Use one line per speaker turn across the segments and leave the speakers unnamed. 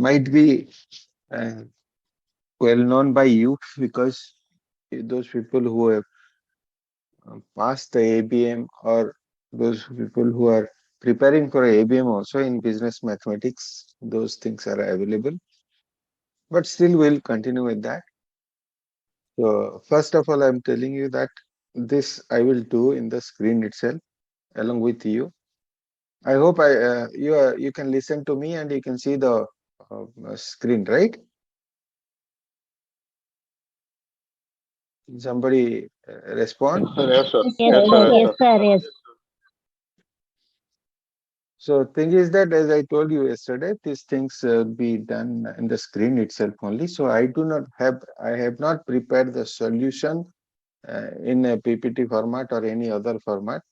might be uh, well known by you because those people who have passed the ABM or those people who are preparing for ABM also in business mathematics, those things are available. But still, we'll continue with that. So, first of all, I'm telling you that this I will do in the screen itself along with you. I hope you can listen to me and you can see the screen, right? Somebody
Yes,
respond.
sir. Yes, sir.
Yes,
Yes,
sir.
sir. Yes,
Yes,
sir.
sir. Yes.
So thing is that as I told you yesterday, these things be done in the screen itself only. So I have not prepared the solution in a PPT format or any other format.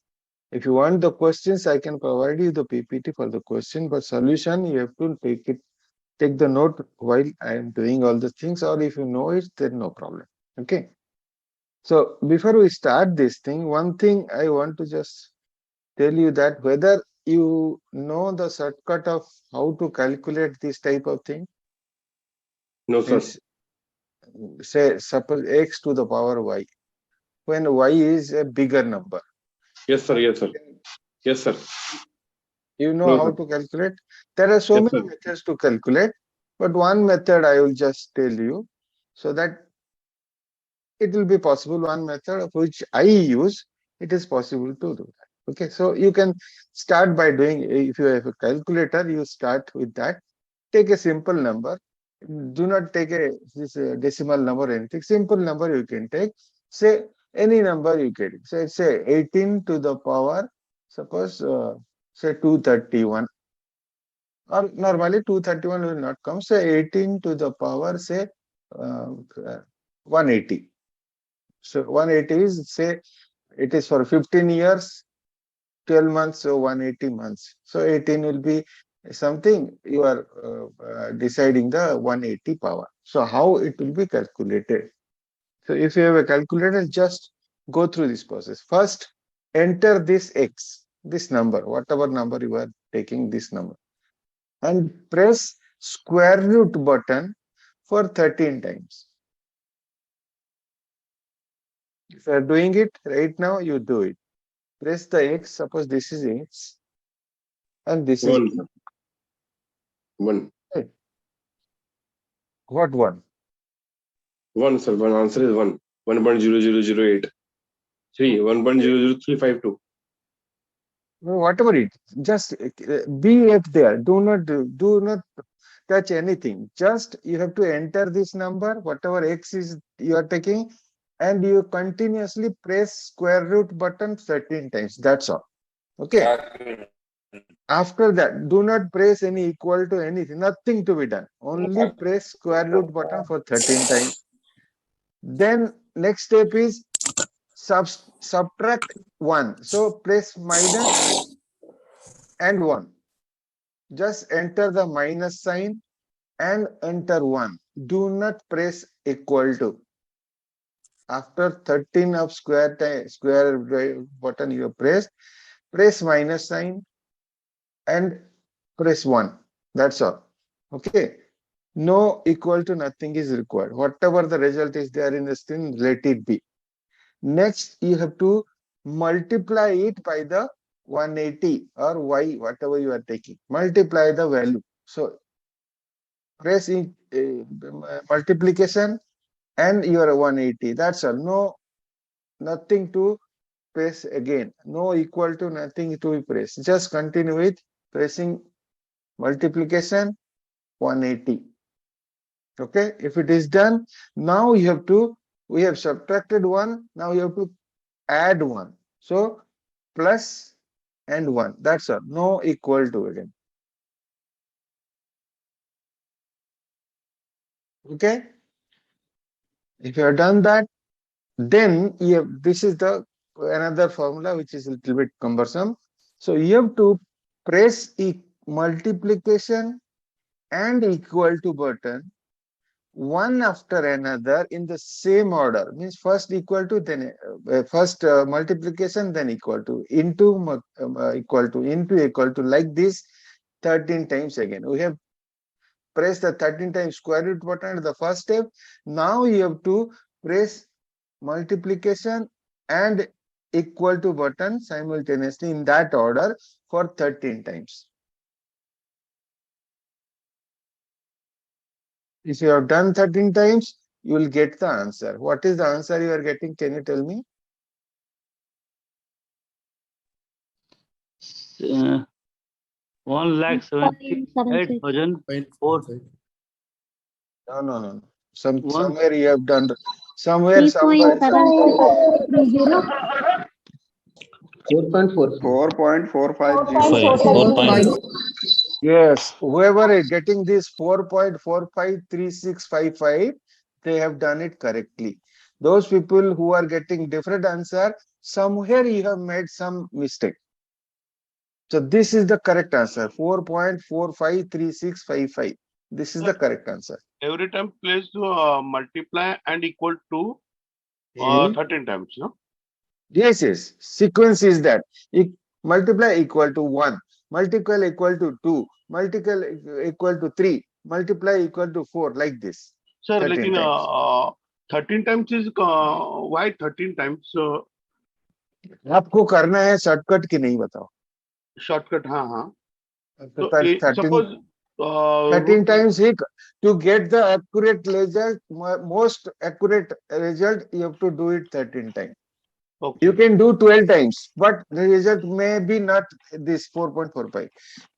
If you want the questions, I can provide you the PPT for the question, but solution you have to take the note while I am doing all the things, or if you know it, then no problem. Okay. So before we start this thing, one thing I want to just tell you that whether you know the shortcut of how to calculate this type of thing,
No, sir.
means say suppose x to the power y, when y is a bigger number.
Yes, sir. Yes, sir. Yes, sir.
You know
No,
how
sir.
to calculate? There are so
Yes,
many
sir.
methods to calculate, but one method I will just tell you so that it will be possible. One method of which I use, it is possible to do that. Okay, so you can start by doing, if you have a calculator, you start with that. Take a simple number. Do not take decimal number or anything. Simple number you can take. Say any number you get. Say 18 to the power, suppose say 231. Or normally 231 will not come. Say 18 to the power, say uh, 180. So 180 is, say it is for 15 years, 12 months, so 180 months. So 18 will be something you are deciding the 180 power. So how it will be calculated? So if you have a calculator, just go through this process. First, enter this x, this number, whatever number you are taking, this number, and press square root button for 13 times. If you are doing it right now, you do it. Press the x, suppose this is x and this is
One,
y.
sir. One.
Right. What one?
One, sir. One answer is one. 1.0008. 3. 1.00352.
Whatever it is, just be at there. Do not touch anything. Just you have to enter this number, whatever x is you are taking, and you continuously press square root button 13 times. That's all. Okay. After that, do not press any equal to anything, nothing to be done. Only press square root button for 13 times. Then next step is subtract 1. So press minus and 1. Just enter the minus sign and enter 1. Do not press equal to. After 13 of square button you press minus sign and press 1. That's all. Okay. No equal to nothing is required. Whatever the result is there in the screen, let it be. Next, you have to multiply it by the 180 or y, whatever you are taking. Multiply the value. So press in multiplication and you are 180. That's all. Nothing to press again. No equal to nothing to be pressed. Just continue with pressing multiplication 180. Okay, if it is done, now we have subtracted 1, now you have to add 1. So plus and 1, that's all. No equal to again. Okay, if you have done that, then this is the another formula which is a little bit cumbersome. So you have to press multiplication and equal to button one after another in the same order. Means first equal to, then first multiplication, then equal to, into equal to, into equal to, like this 13 times again. We have press the 13 times square root button at the first step. Now you have to press multiplication and equal to button simultaneously in that order for 13 times. If you have done 13 times, you will get the answer. What is the answer you are getting? Can you tell me?
1,78,004.
No. Somewhere you have done somewhere.
3.7630.
4.45.
Yes, whoever is getting this 4.453655, they have done it correctly. Those people who are getting different answer, somewhere you have made some mistake. So this is the correct answer, 4.453655. This is the correct answer.
Every time please multiply and equal to 13 times, no?
Yes. Sequence is that. Multiply equal to 1, multiply equal to 2, multiply equal to 3, multiply equal to 4, like this.
Sir,
13 times.
13 times is why 13 times?
आपको करना है shortcut की नहीं बताओ.
Shortcut, हाँ. So,
13,
suppose
13 times to get the accurate result, most accurate result, you have to do it 13 times.
okay.
You can do 12 times, but the result may be not this 4.45.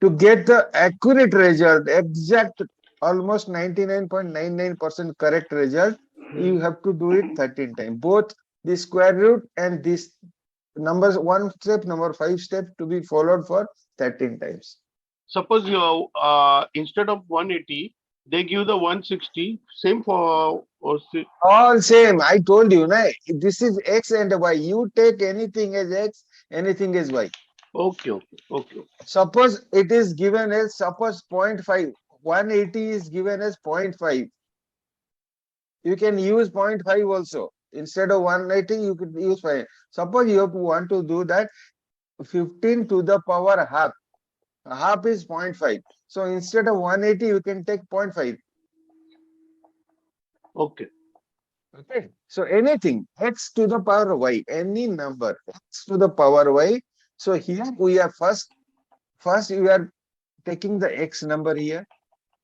To get the accurate result, exact, almost 99.99% correct result, you have to do it 13 times. Both the square root and this numbers 1 step, number 5 step to be followed for 13 times.
Suppose you instead of 180, they give the 160. Same for
All same. I told you, na, this is X and Y. You take anything as X, anything as Y.
Okay.
Suppose it is given as, suppose 0.5. 180 is given as 0.5. You can use 0.5 also. Instead of 180, you could use 5. Suppose you want to do that 15 to the power half. Half is 0.5. So instead of 180, you can take 0.5.
Okay.
So anything, x to the power y, any number, x to the power y. So here we are first we are taking the x number here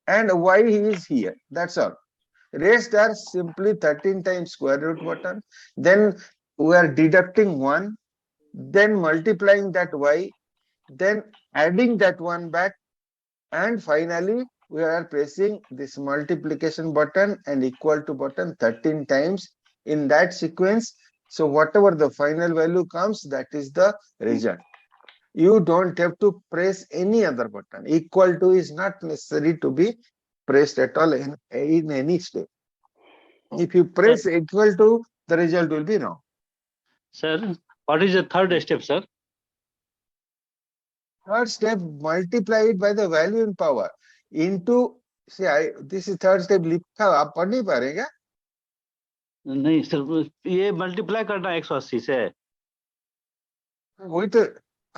and y is here. That's all. Rest are simply 13 times square root button. Then we are deducting 1, then multiplying that y, then adding that one back, and finally we are pressing this multiplication button and equal to button 13 times in that sequence. So whatever the final value comes, that is the result. You don't have to press any other button. Equal to is not necessary to be pressed at all in any step. If you press equal to, the result will be wrong.
Sir, what is the third step, sir?
Third step, multiply it by the value in power into, see, this is third step लिखा, आप पढ़ नहीं पा रहे क्या?
नहीं sir, ये multiply करना 180 से.
वही तो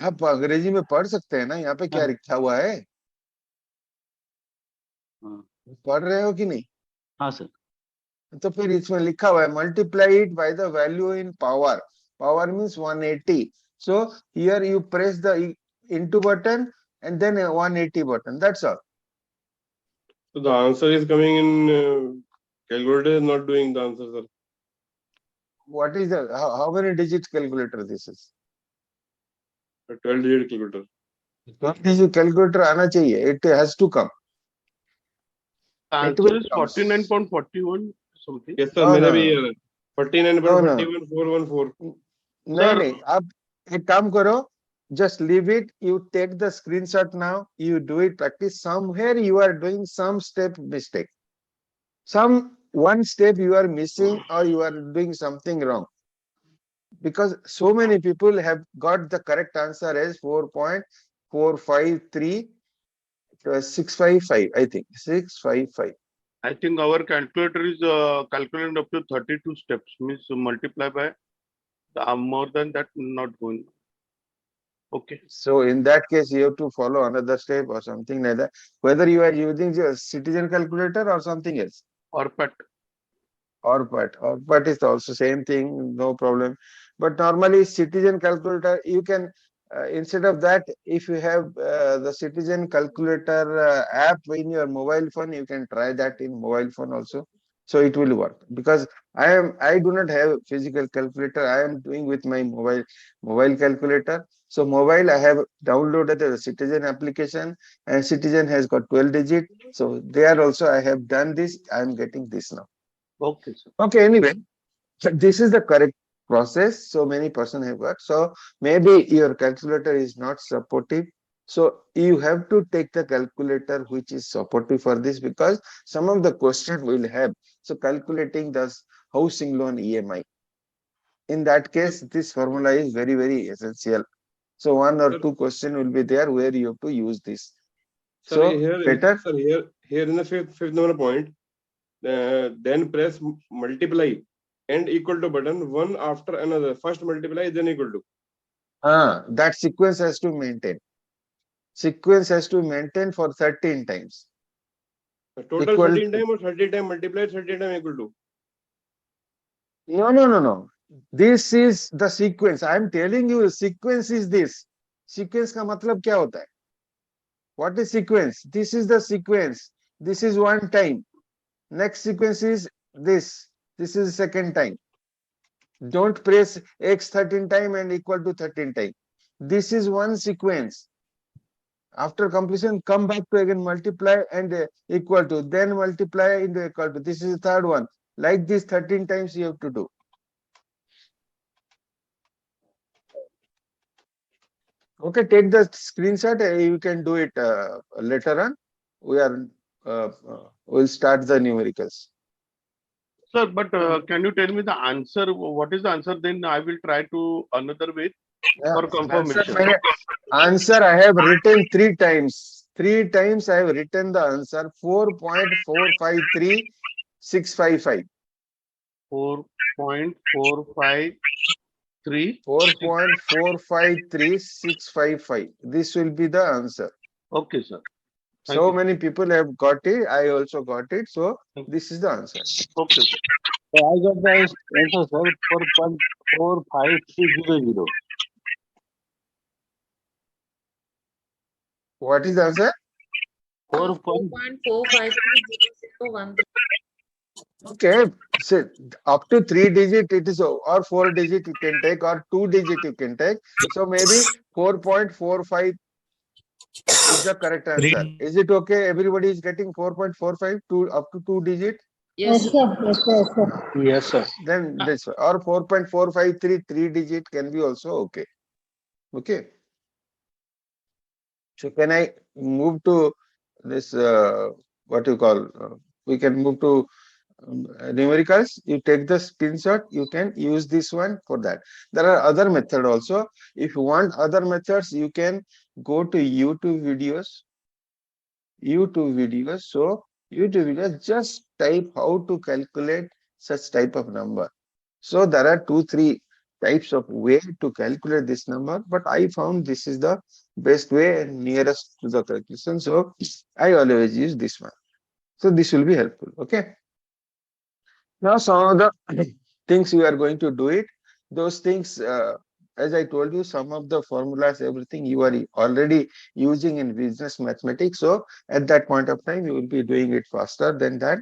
आप अंग्रेजी में पढ़ सकते हैं ना, यहाँ पे क्या लिखा हुआ है? पढ़ रहे हो कि नहीं?
हाँ सर.
तो फिर इसमें लिखा हुआ है multiply it by the value in power. Power means 180. So here you press the into button and then a 180 button. That's all.
So the answer is coming in calculator is not doing the answer, sir.
What is the how many digit calculator this is?
A 12-digit calculator.
12 digit calculator आना चाहिए. It has to come.
Answer is 49.41 something.
Yes, sir. मैंने भी 49.41 414.
नहीं, आप एक काम करो. Just leave it. You take the screenshot now. You do it practice. Somewhere you are doing some step mistake. Some one step you are missing or you are doing something wrong. Because so many people have got the correct answer as 4.453 655. I think 655.
I think our calculator is calculating up to 32 steps. Means multiply by more than that not going. Okay.
So in that case, you have to follow another step or something like that. Whether you are using just citizen calculator or something else.
Or pet.
Or but is also same thing, no problem. But normally citizen calculator, you can instead of that, if you have the citizen calculator app in your mobile phone, you can try that in mobile phone also. So it will work because I do not have physical calculator. I am doing with my mobile calculator. So mobile, I have downloaded the citizen application, and citizen has got 12 digit. So there also I have done this. I am getting this now.
Okay, sir.
Okay, anyway, so this is the correct process. So many person have got. So maybe your calculator is not supportive. So you have to take the calculator which is supportive for this because some of the question will have. So calculating the housing loan EMI. In that case, this formula is very, very essential. So one or
Sir,
two question will be there where you have to use this.
sir,
So better.
sir, here in the fifth number point, then press multiply and equal to button one after another. First multiply, then equal to.
That sequence has to maintain. Sequence has to maintain for 13 times.
Total
Equal
13
to,
time or 30 time multiply 30 time equal to.
no. This is the sequence. I am telling you, sequence is this. Sequence का मतलब क्या होता है? What is sequence? This is the sequence. This is one time. Next sequence is this. This is second time. Don't press x 13 time and equal to 13 time. This is one sequence. After completion, come back to again multiply and equal to, then multiply into equal to. This is the third one. Like this 13 times you have to do. Okay, take the screenshot. You can do it later on. We'll start the numericals.
Sir, but can you tell me the answer? What is the answer? Then I will try to another way for
Answer,
confirmation.
answer I have written 3 times. 3 times I have written the answer 4.453655.
4.453.
4.453655. This will be the answer.
Okay, sir. Thank
So
you.
many people have got it. I also got it. So this is the answer.
Okay, sir.
So I got the answer, sir, 4.45300.
What is the answer?
4.4530013.
Okay. So up to 3 digit it is, or 4 digit you can take, or 2 digit you can take. So maybe 4.45 is the correct answer. Is it okay? Everybody is getting 4.45 to up to 2 digit.
Yes, sir.
Yes, sir.
Then this, or 4.453 3 digit can be also okay. Okay. So can I move to this, what you call, we can move to numericals. You take the screenshot, you can use this one for that. There are other method also. If you want other methods, you can go to YouTube videos. So YouTube videos, just type how to calculate such type of number. So there are 2-3 types of way to calculate this number, but I found this is the best way and nearest to the calculation. So I always use this one. So this will be helpful. Okay. Now some of the things we are going to do it. Those things, as I told you, some of the formulas, everything you are already using in business mathematics. So at that point of time, you will be doing it faster than that.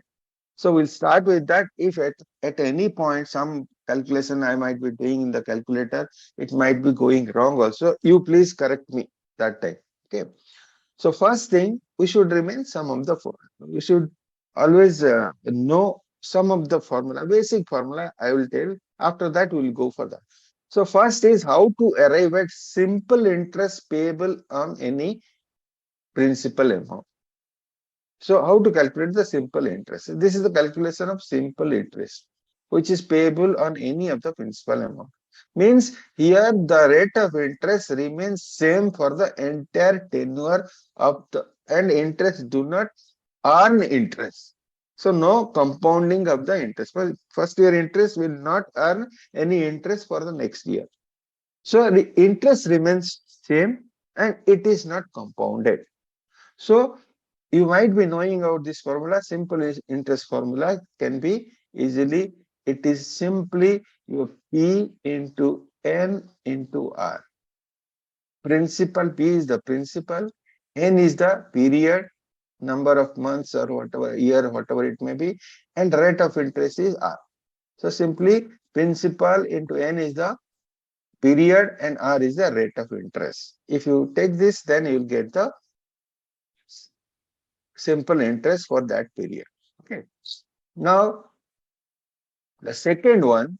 So we'll start with that. If at any point some calculation I might be doing in the calculator, it might be going wrong also, you please correct me that time. Okay. So first thing, we should remain some of the formula. We should always know some of the formula, basic formula I will tell. After that, we will go for that. So first is how to arrive at simple interest payable on any principal amount. So how to calculate the simple interest? This is the calculation of simple interest, which is payable on any of the principal amount. Means here the rate of interest remains same for the entire tenure of the, and interest do not earn interest. So no compounding of the interest. First year interest will not earn any interest for the next year. So the interest remains same, and it is not compounded. So you might be knowing about this formula. Simple interest formula can be easily, it is simply your P into N into R. Principal, P is the principal, N is the period, number of months or whatever, year, whatever it may be, and rate of interest is R. So simply principal into N is the period and R is the rate of interest. If you take this, then you will get the simple interest for that period. Okay. Now, the second one,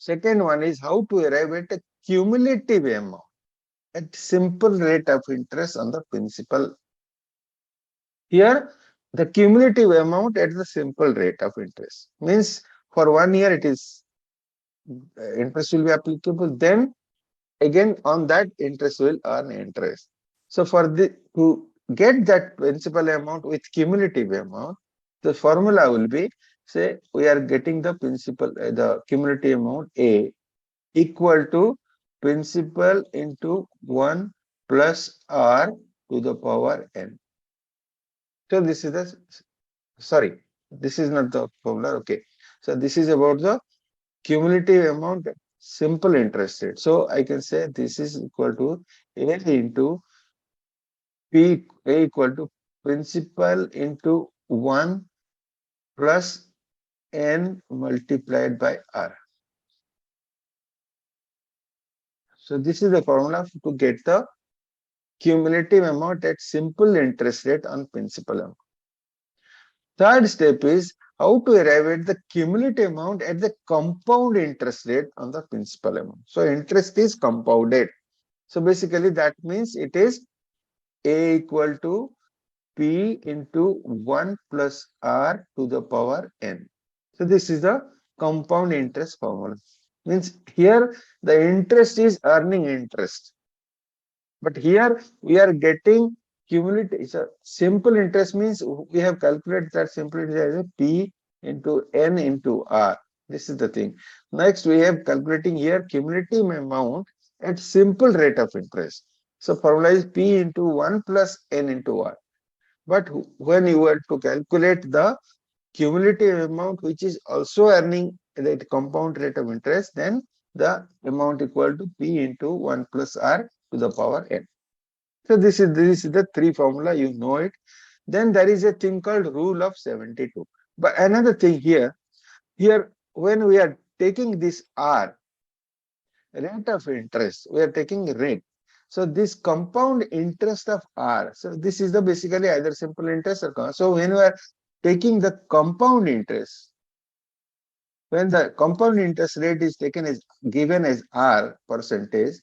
is how to arrive at a cumulative amount at simple rate of interest on the principal. Here, the cumulative amount at the simple rate of interest means for 1 year it is interest will be applicable. Then again on that interest will earn interest. So for the to get that principal amount with cumulative amount, the formula will be, say we are getting the principal, the cumulative amount A equal to principal into 1 plus R to the power N. So this is the, sorry, this is not the formula. Okay. So this is about the cumulative amount simple interest rate. So I can say this is equal to A into P, A equal to principal into 1 plus N multiplied by R. So this is the formula to get the cumulative amount at simple interest rate on principal amount. Third step is how to arrive at the cumulative amount at the compound interest rate on the principal amount. So interest is compounded. So basically that means it is A equal to P into 1 plus R to the power N. So this is the compound interest formula. Means here the interest is earning interest. But here we are getting cumulative. So simple interest means we have calculated that simple interest as a P into N into R. This is the thing. Next we have calculating here cumulative amount at simple rate of interest. So formula is P into 1 plus N into R. But when you were to calculate the cumulative amount which is also earning the compound rate of interest, then the amount equal to P into 1 plus R to the power N. So this is the three formula, you know it. Then there is a thing called rule of 72. But another thing here when we are taking this R, rate of interest, we are taking rate. So this compound interest of R, so this is the basically either simple interest or so when we are taking the compound interest, when the compound interest rate is taken as given as R percentage,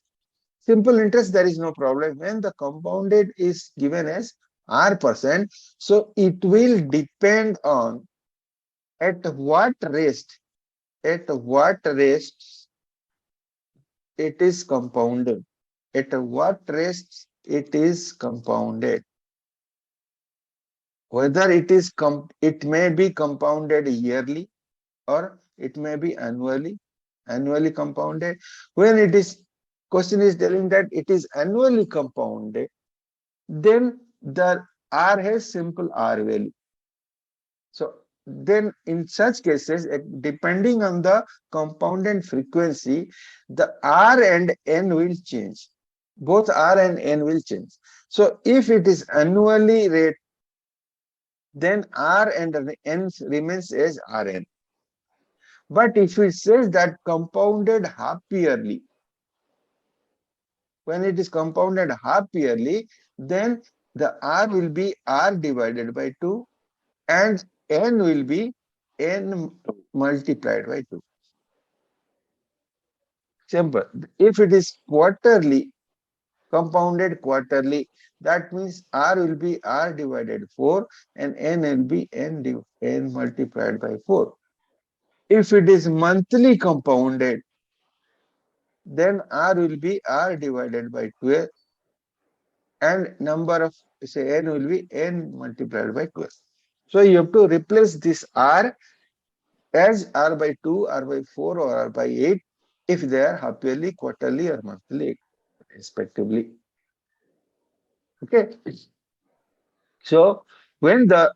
simple interest there is no problem. When the compounded is given as R%, so it will depend on at what rate it is compounded. At what rate it is compounded. Whether it may be compounded yearly or it may be annually compounded. When it is question is telling that it is annually compounded, then the R has simple R value. So then in such cases, depending on the compounded frequency, the R and N will change. Both R and N will change. So if it is annually rate, then R and N remains as Rn. But if it says that compounded half yearly, when it is compounded half yearly, then the R will be R divided by 2 and N will be N multiplied by 2. Simple. If it is quarterly, compounded quarterly, that means R will be R divided 4 and N will be N multiplied by 4. If it is monthly compounded, then R will be R divided by 12 and number of, say, N will be N multiplied by 12. So you have to replace this R as R by 2, R by 4, or R by 8 if they are half yearly, quarterly, or monthly, respectively. Okay. So when the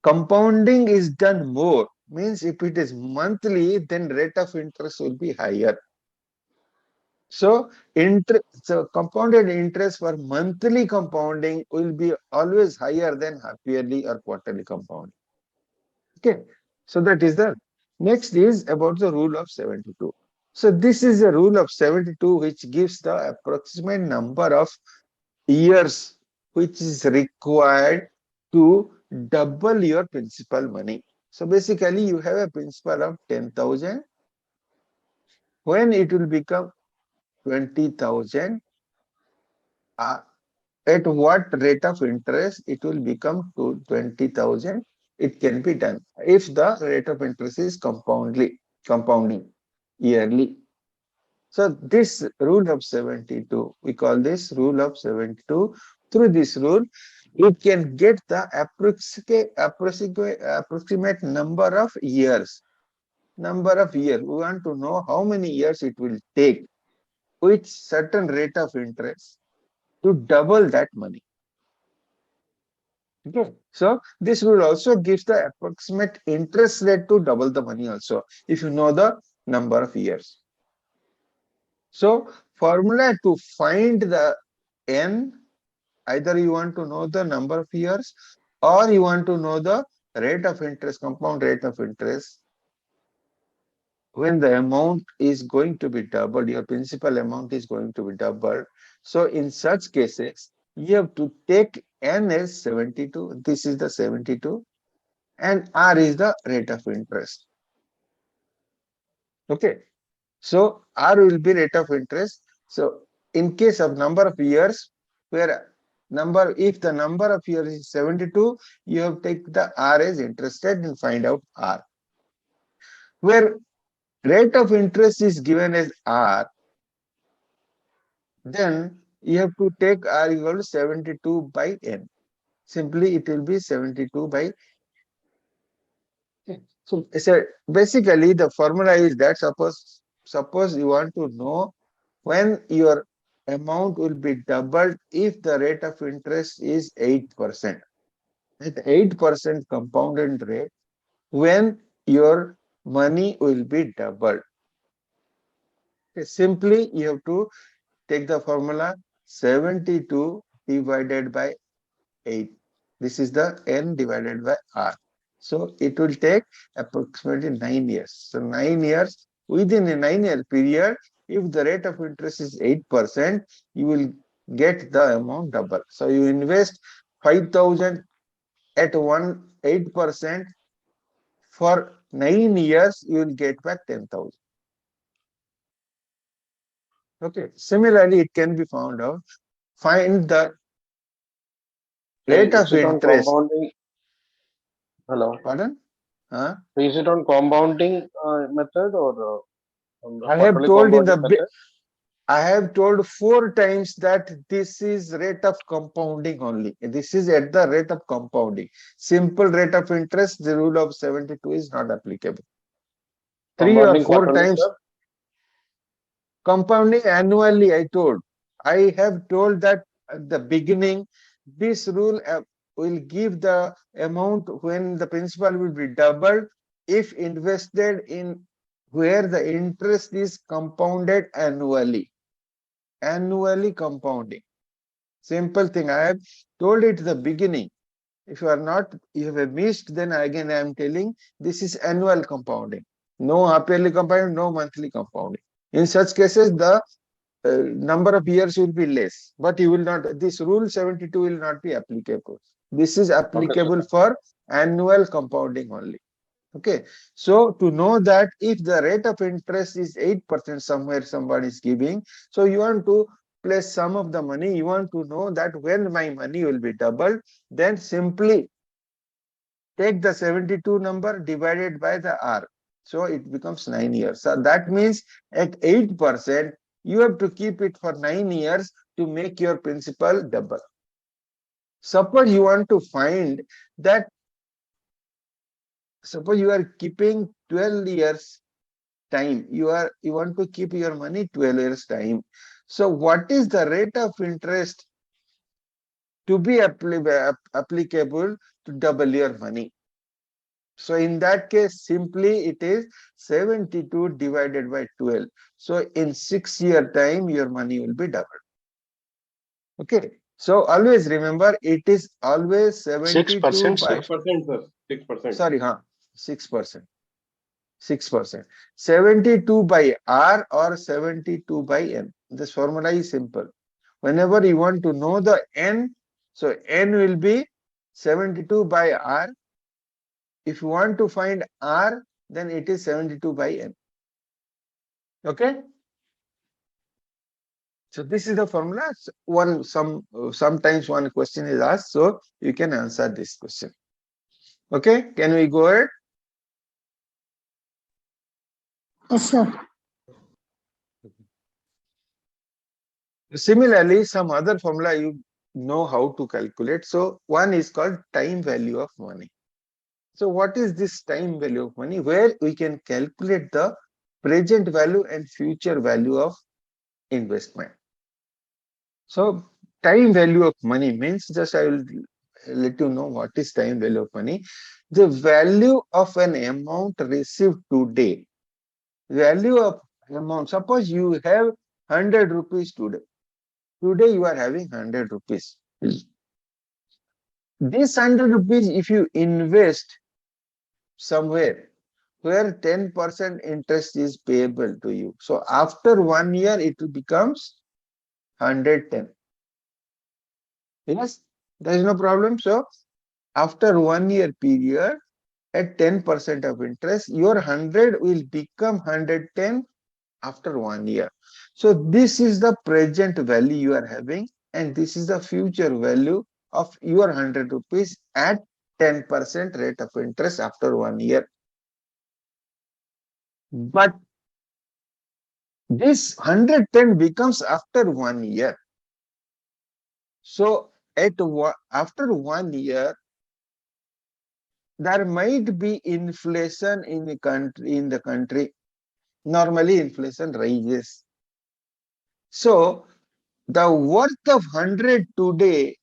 compounding is done more, means if it is monthly, then rate of interest will be higher. So, so compounded interest for monthly compounding will be always higher than half yearly or quarterly compounding. Okay, so that is the next is about the rule of 72. So this is a rule of 72 which gives the approximate number of years which is required to double your principal money. So basically you have a principal of 10,000. When it will become 20,000, at what rate of interest it will become to 20,000, it can be done if the rate of interest is compounding yearly. So this rule of 72, we call this rule of 72. Through this rule, you can get the approximate number of years. Number of years. We want to know how many years it will take with certain rate of interest to double that money. Okay. So this rule also gives the approximate interest rate to double the money also, if you know the number of years. So formula to find the n, either you want to know the number of years or you want to know the rate of interest, compound rate of interest, when the amount is going to be doubled, your principal amount is going to be doubled. So in such cases, you have to take n as 72. This is the 72 and r is the rate of interest. Okay. So r will be rate of interest. So in case of number of years, where if the number of years is 72, you have to take the r as interest rate and find out r. Where rate of interest is given as r, then you have to take r equal to 72 by n. Simply it will be 72 by. So basically the formula is that suppose you want to know when your amount will be doubled if the rate of interest is 8%. At 8% compounded rate, when your money will be doubled. Okay, simply you have to take the formula 72 divided by 8. This is the n divided by r. So it will take approximately 9 years. So 9 years, within a 9-year period, if the rate of interest is 8%, you will get the amount double. So you invest 5,000 at 8%. For 9 years, you will get back 10,000. Okay. Similarly, it can be found out. Find the rate of
Is it on
interest.
compounding? Hello.
Pardon? Huh?
Is it on compounding method or on the
I have
quarterly
told in
compounding method?
I have told 4 times that this is rate of compounding only. This is at the rate of compounding. Simple rate of interest, the rule of 72 is not applicable. 3 or
Compounding
4
quarterly,
times.
sir?
Compounding annually, I told. I have told that at the beginning, this rule will give the amount when the principal will be doubled if invested in where the interest is compounded annually. Annually compounding. Simple thing. I have told it at the beginning. If you have missed, then again I am telling this is annual compounding. No half-yearly compounding, no monthly compounding. In such cases, the number of years will be less, but you will not. This rule 72 will not be applicable. This is applicable for annual compounding only. Okay, so to know that if the rate of interest is 8% somewhere somebody is giving, so you want to place some of the money, you want to know that when my money will be doubled, then simply take the 72 number divided by the R. So it becomes 9 years. So that means at 8%, you have to keep it for 9 years to make your principal double. Suppose you want to find that. Suppose you are keeping 12 years time. You want to keep your money 12 years time. So what is the rate of interest to be applicable to double your money? So in that case, simply it is 72 divided by 12. So in 6 year time, your money will be doubled. Okay. So always remember, it is always 72
6%,
by,
6%, sir. 6%.
sorry, 6%. 6%. 72 by R or 72 by N. This formula is simple. Whenever you want to know the N, so N will be 72 by R. If you want to find R, then it is 72 by N. Okay? So this is the formula. Sometimes one question is asked, so you can answer this question. Okay? Can we go ahead?
Yes, sir.
Similarly, some other formula you know how to calculate. So one is called time value of money. So what is this time value of money? Where we can calculate the present value and future value of investment. So time value of money means, just I will let you know what is time value of money. The value of an amount received today. Value of amount. Suppose you have 100 rupees today. Today you are having 100 rupees. This 100 rupees, if you invest somewhere where 10% interest is payable to you. So after 1 year, it becomes 110. Yes, there is no problem. So after 1 year period, at 10% of interest, your 100 will become 110 after 1 year. So this is the present value you are having, and this is the future value of your 100 rupees at 10% rate of interest after 1 year. But this 110 becomes after 1 year. So after 1 year, there might be inflation in the country. Normally inflation rises. So the worth of 100 today,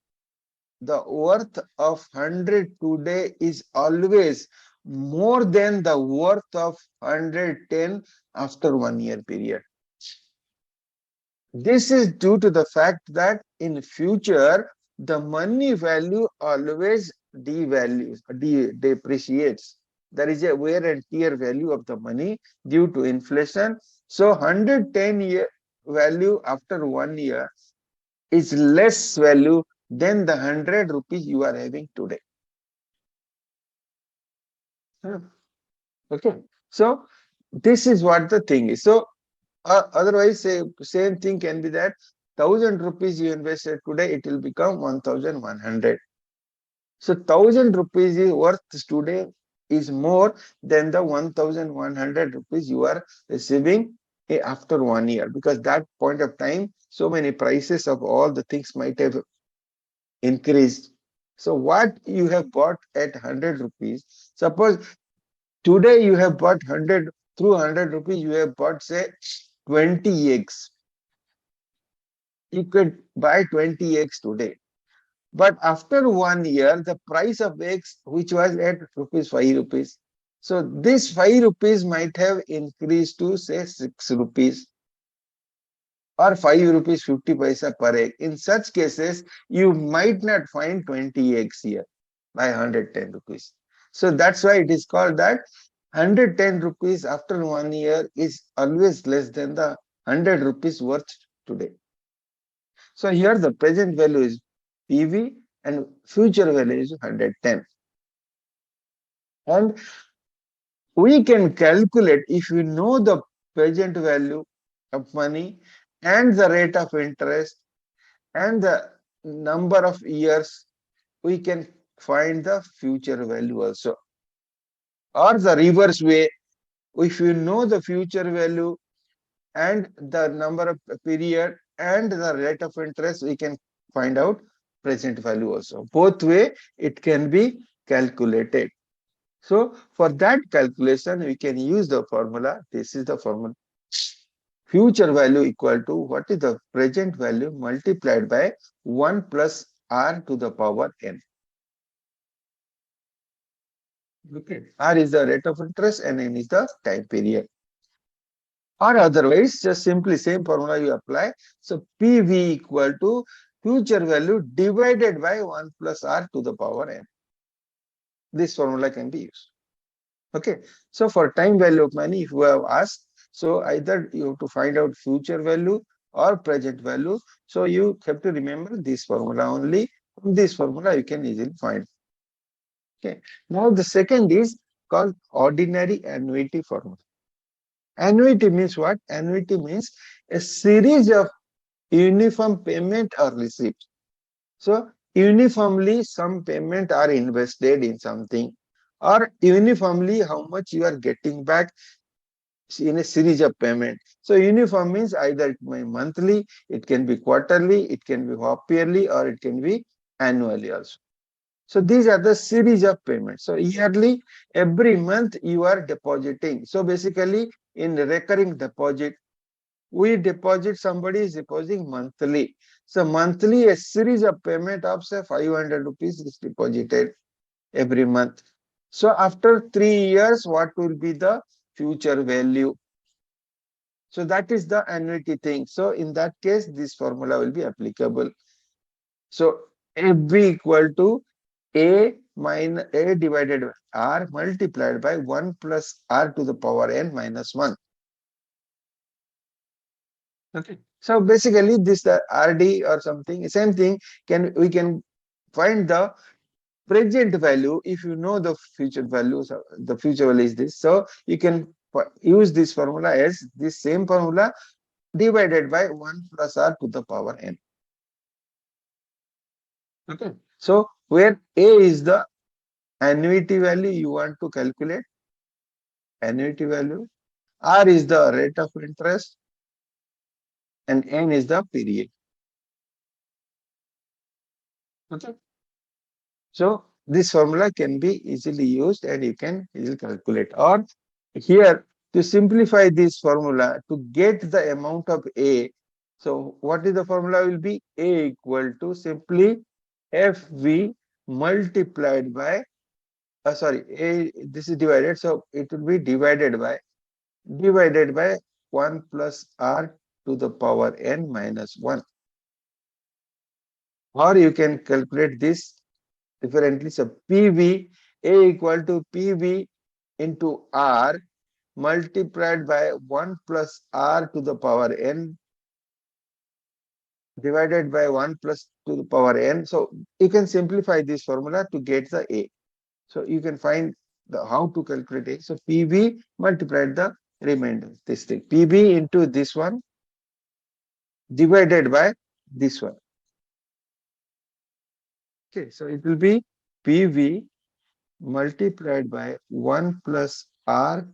the worth of 100 today is always more than the worth of 110 after 1 year period. This is due to the fact that in future, the money value always depreciates. There is a wear and tear value of the money due to inflation. So 110 year value after 1 year is less value than the 100 rupees you are having today. Okay. So this is what the thing is. So otherwise, same thing can be that 1,000 rupees you invested today, it will become 1,100. So 1,000 rupees is worth today is more than the 1,100 rupees you are receiving after 1 year, because that point of time, so many prices of all the things might have increased. So what you have bought at 100 rupees, suppose today you have bought 100, through 100 rupees, you have bought, say, 20 eggs. You could buy 20 eggs today. But after 1 year, the price of eggs, which was at 5 rupees. So this 5 rupees might have increased to, say, 6 rupees or 5 rupees 50 paisa per egg. In such cases, you might not find 20 eggs here by 110 rupees. So that's why it is called that 110 rupees after 1 year is always less than the 100 rupees worth today. So here the present value is PV and future value is 110. And we can calculate, if you know the present value of money and the rate of interest and the number of years, we can find the future value also. Or the reverse way, if you know the future value and the number of period and the rate of interest, we can find out present value also. Both way it can be calculated. So for that calculation, we can use the formula. This is the formula. Future value equal to what is the present value multiplied by 1 plus r to the power n. Okay. R is the rate of interest and n is the time period. Or otherwise, just simply same formula you apply. So PV equal to future value divided by 1 plus r to the power n. This formula can be used. Okay. So for time value of money, if you have asked, so either you have to find out future value or present value. So you have to remember this formula only. From this formula, you can easily find. Okay. Now the second is called ordinary annuity formula. Annuity means what? Annuity means a series of uniform payment or receipt. So uniformly some payment are invested in something, or uniformly how much you are getting back in a series of payment. So uniform means either it may be monthly, it can be quarterly, it can be half yearly, or it can be annually also. So these are the series of payments. So yearly, every month you are depositing. So basically in recurring deposit, we deposit, somebody is depositing monthly. So monthly, a series of payment of say 500 rupees is deposited every month. So after 3 years, what will be the future value? So that is the annuity thing. So in that case, this formula will be applicable. So FB equal to A minus A divided by R multiplied by 1 plus R to the power n minus 1. Okay. So basically this the RD or something, same thing, we can find the present value if you know the future values. The future value is this. So you can use this formula as this same formula divided by 1 plus R to the power n. Okay. So where A is the annuity value you want to calculate, annuity value, R is the rate of interest, and n is the period. Okay. So this formula can be easily used and you can easily calculate. Or here to simplify this formula to get the amount of A. So what is the formula will be? A equal to simply FV multiplied by sorry, A, this is divided, so it will be divided by 1 plus R to the power n minus 1. Or you can calculate this differently. So PV, A equal to PV into R multiplied by 1 plus R to the power n divided by 1 plus to the power n. So you can simplify this formula to get the A. So you can find how to calculate A. So PV multiplied the remainder, this thing. PV into this one divided by this one. Okay, so it will be PV multiplied by 1 plus R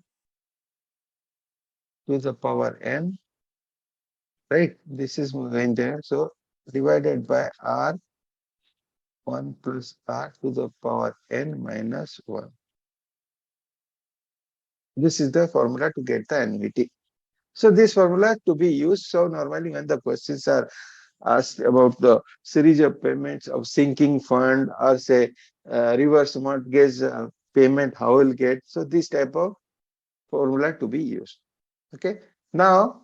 to the power n, right? This is going there. So divided by R 1 plus R to the power n minus 1. This is the formula to get the annuity. So this formula to be used. So normally when the questions are asked about the series of payments of sinking fund or say reverse mortgage payment, how will get. So this type of formula to be used. Okay. Now,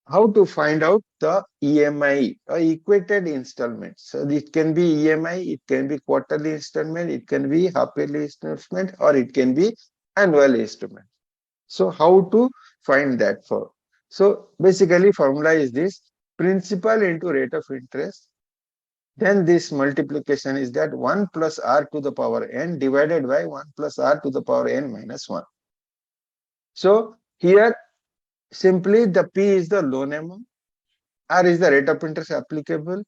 how to find out the EMI or equated installment? So it can be EMI, it can be quarterly installment, it can be half yearly installment, or it can be annual installment. So how to find that for? So basically formula is this: principal into rate of interest. Then this multiplication is that 1 plus R to the power n divided by 1 plus R to the power n minus 1. So here simply the P is the loan amount, R is the rate of interest applicable,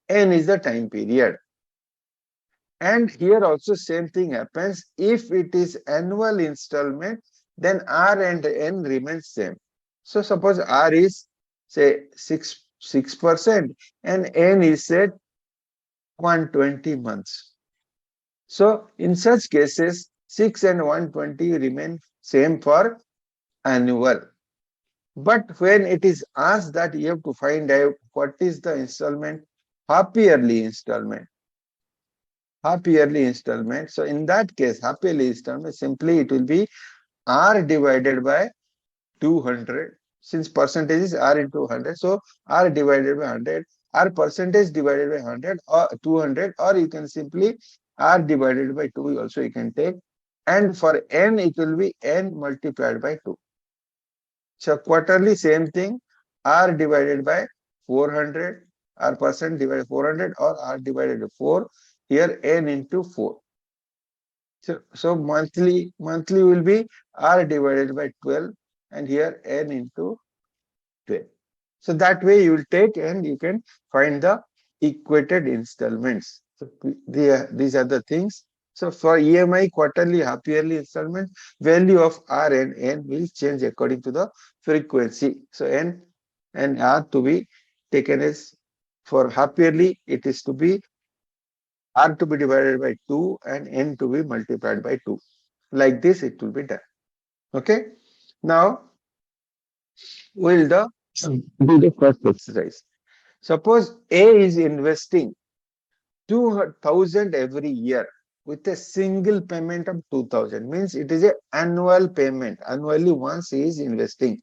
N is the time period. And here also same thing happens. If it is annual installment, then R and N remains same. So suppose R is say 6% and N is said 120 months. So in such cases, 6 and 120 remain same for annual. But when it is asked that you have to find out what is the installment, half yearly installment, half yearly installment. So in that case, half yearly installment, simply it will be R divided by 200. Since percentages R into 100, so R divided by 100, R percentage divided by 100 or 200, or you can simply R divided by 2 also you can take. And for N, it will be N multiplied by 2. So quarterly, same thing, R divided by 400, R percent divided by 400 or R divided by 4, here N into 4. So monthly will be R divided by 12 and here N into 12. So that way you will take and you can find the equated installments. So these are the things. So for EMI, quarterly, half yearly installment, value of R and N will change according to the frequency. So N and R to be taken as, for half yearly, it is to be R to be divided by 2 and N to be multiplied by 2. Like this, it will be done. Okay. Now, we'll do the first exercise. Suppose A is investing 2,000 every year with a single payment of 2,000. Means it is an annual payment. Annually once he is investing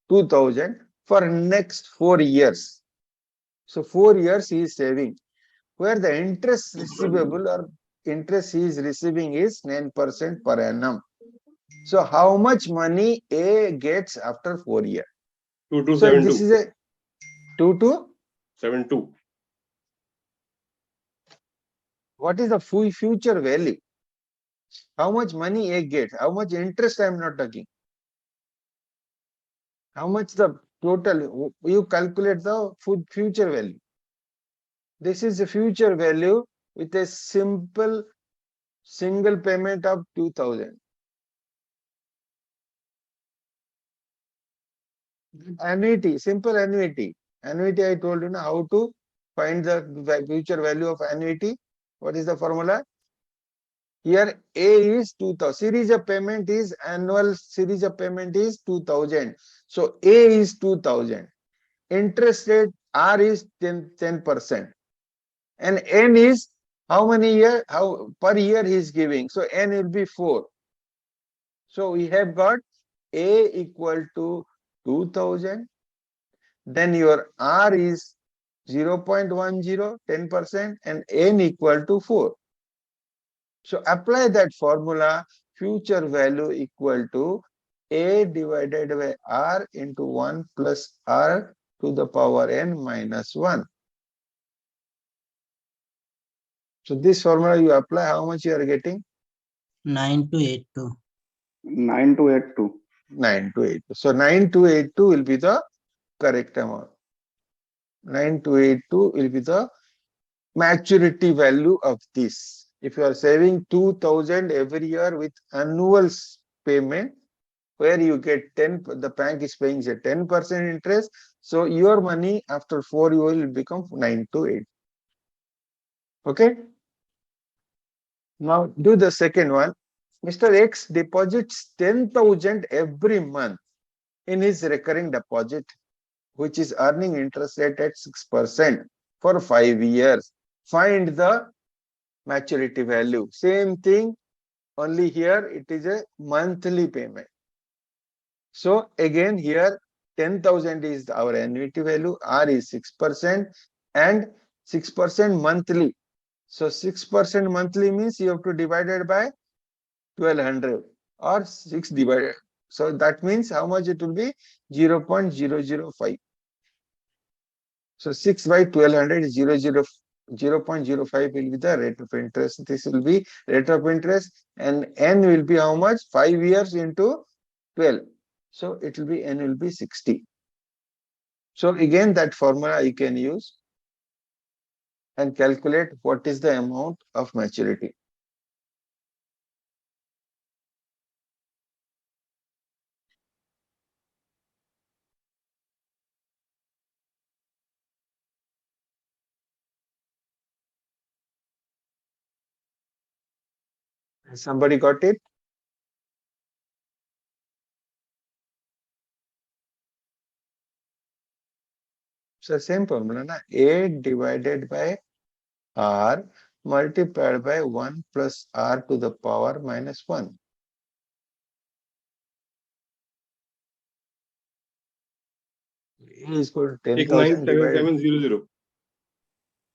2,000 for next 4 years. So 4 years he is saving, where the interest receivable or interest he is receiving is 9% per annum. So how much money A gets after 4 years?
2272.
So this is a 2 to
72.
what is the future value? How much money A gets? How much interest I am not talking? How much the total? You calculate the future value. This is the future value with a simple single payment of 2,000. Annuity, simple annuity. Annuity, I told you now how to find the future value of annuity. What is the formula? Here A is 2,000. Series of payment is annual series of payment is 2,000. So A is 2,000. Interest rate R is 10%. And N is how many year? How per year he is giving. So N will be 4. So we have got A equal to 2,000. Then your R is 0.10, 10%, and N equal to 4. So apply that formula, future value equal to A divided by R into 1 plus R to the power N minus 1. So this formula you apply, how much you are getting?
9282.
9282.
9282. So 9282 will be the correct amount. 9282 will be the maturity value of this. If you are saving 2,000 every year with annual payment, where you get 10, the bank is paying a 10% interest. So your money after 4 years will become 928. Okay. Now do the second one. Mr. X deposits 10,000 every month in his recurring deposit, which is earning interest rate at 6% for 5 years. Find the maturity value. Same thing, only here it is a monthly payment. So again here 10,000 is our annuity value, R is 6% and 6% monthly. So 6% monthly means you have to divide it by 1200 or 6 divided. So that means how much it will be? 0.005. So 6 by 1200 is 0.05 will be the rate of interest. This will be rate of interest, and N will be how much? 5 years into 12. So it will be N will be 60. So again that formula you can use and calculate what is the amount of maturity. Somebody got it? So same formula, na? A divided by R multiplied by 1 plus R to the power minus 1. A is equal to 10,000 divided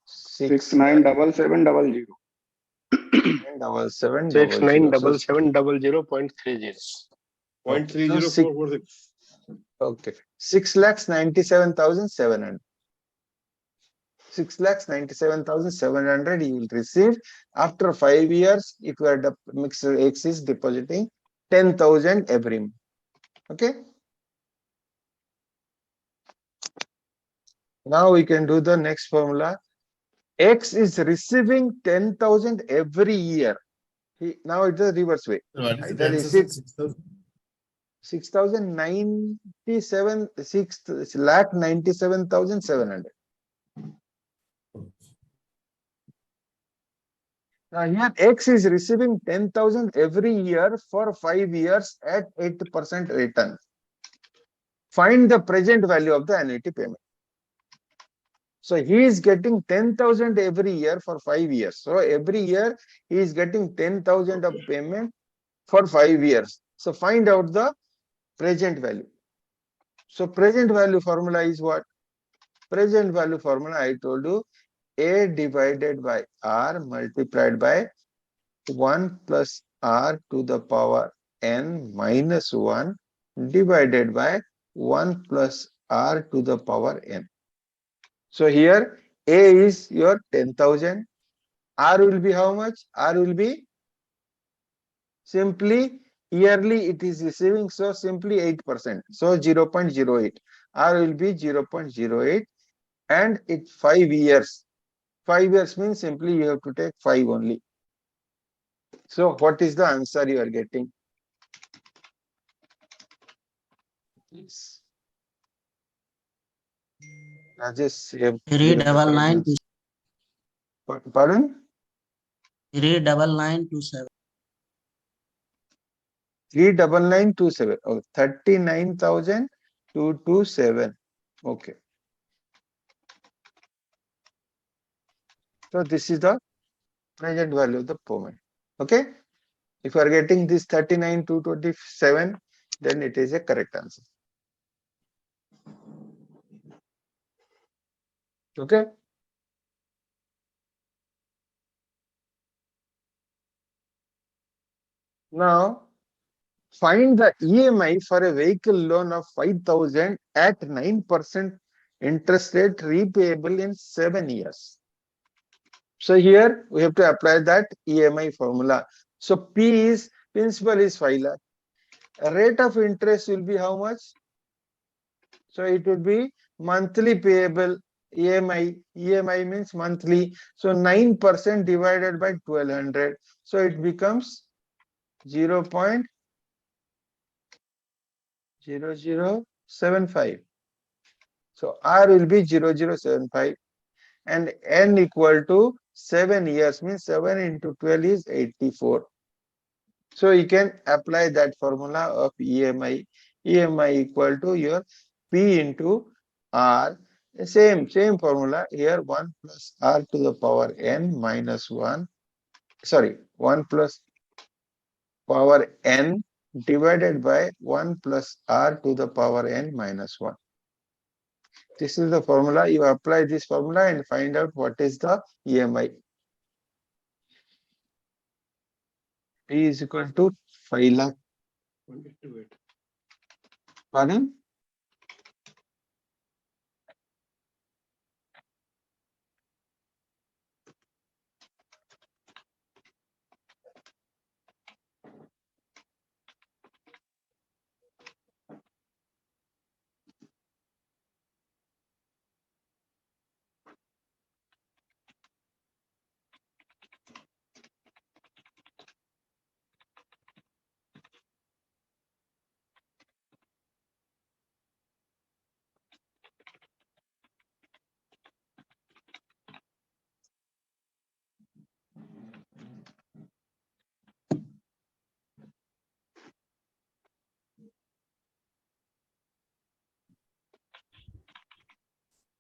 697700.
697700.
97700. So
697700.30.
Point
okay,
three
so
zero four four six.
okay, 6,97,700. 6,97,700 you will receive after 5 years if your mixer X is depositing 10,000 every month. Okay. Now we can do the next formula. X is receiving 10,000 every year. Now it's the reverse way. Either is it 6,097, 6,97,700. Now here X is receiving 10,000 every year for 5 years at 8% return. Find the present value of the annuity payment. So he is getting 10,000 every year for 5 years. So every year he is getting 10,000 of payment for 5 years. So find out the present value. So present value formula is what? Present value formula I told you, A divided by R multiplied by 1 plus R to the power n minus 1 divided by 1 plus R to the power n. So here A is your 10,000. R will be how much? R will be simply yearly it is receiving, so simply 8%. So 0.08. R will be 0.08 and it 5 years. 5 years means simply you have to take 5 only. So what is the answer you are getting? Yes. Rajesh, you have given the correct
399
answer. Pardon?
39927.
39927. Oh, 39,227. Okay. So this is the present value of the payment. Okay. If you are getting this 39,227, then it is a correct answer. Okay. Now find the EMI for a vehicle loan of 5,000 at 9% interest rate repayable in 7 years. So here we have to apply that EMI formula. So P is principal is 5 lakh. Rate of interest will be how much? So it would be monthly payable EMI. EMI means monthly. So 9% divided by 1200. So it becomes 0.0075. So R will be 0075 and N equal to 7 years means 7 into 12 is 84. So you can apply that formula of EMI. EMI equal to your P into R. Same formula here, 1 plus R to the power N minus 1. Sorry, 1 plus power N divided by 1 plus R to the power N minus 1. This is the formula. You apply this formula and find out what is the EMI. P is equal to 5 lakh. Pardon?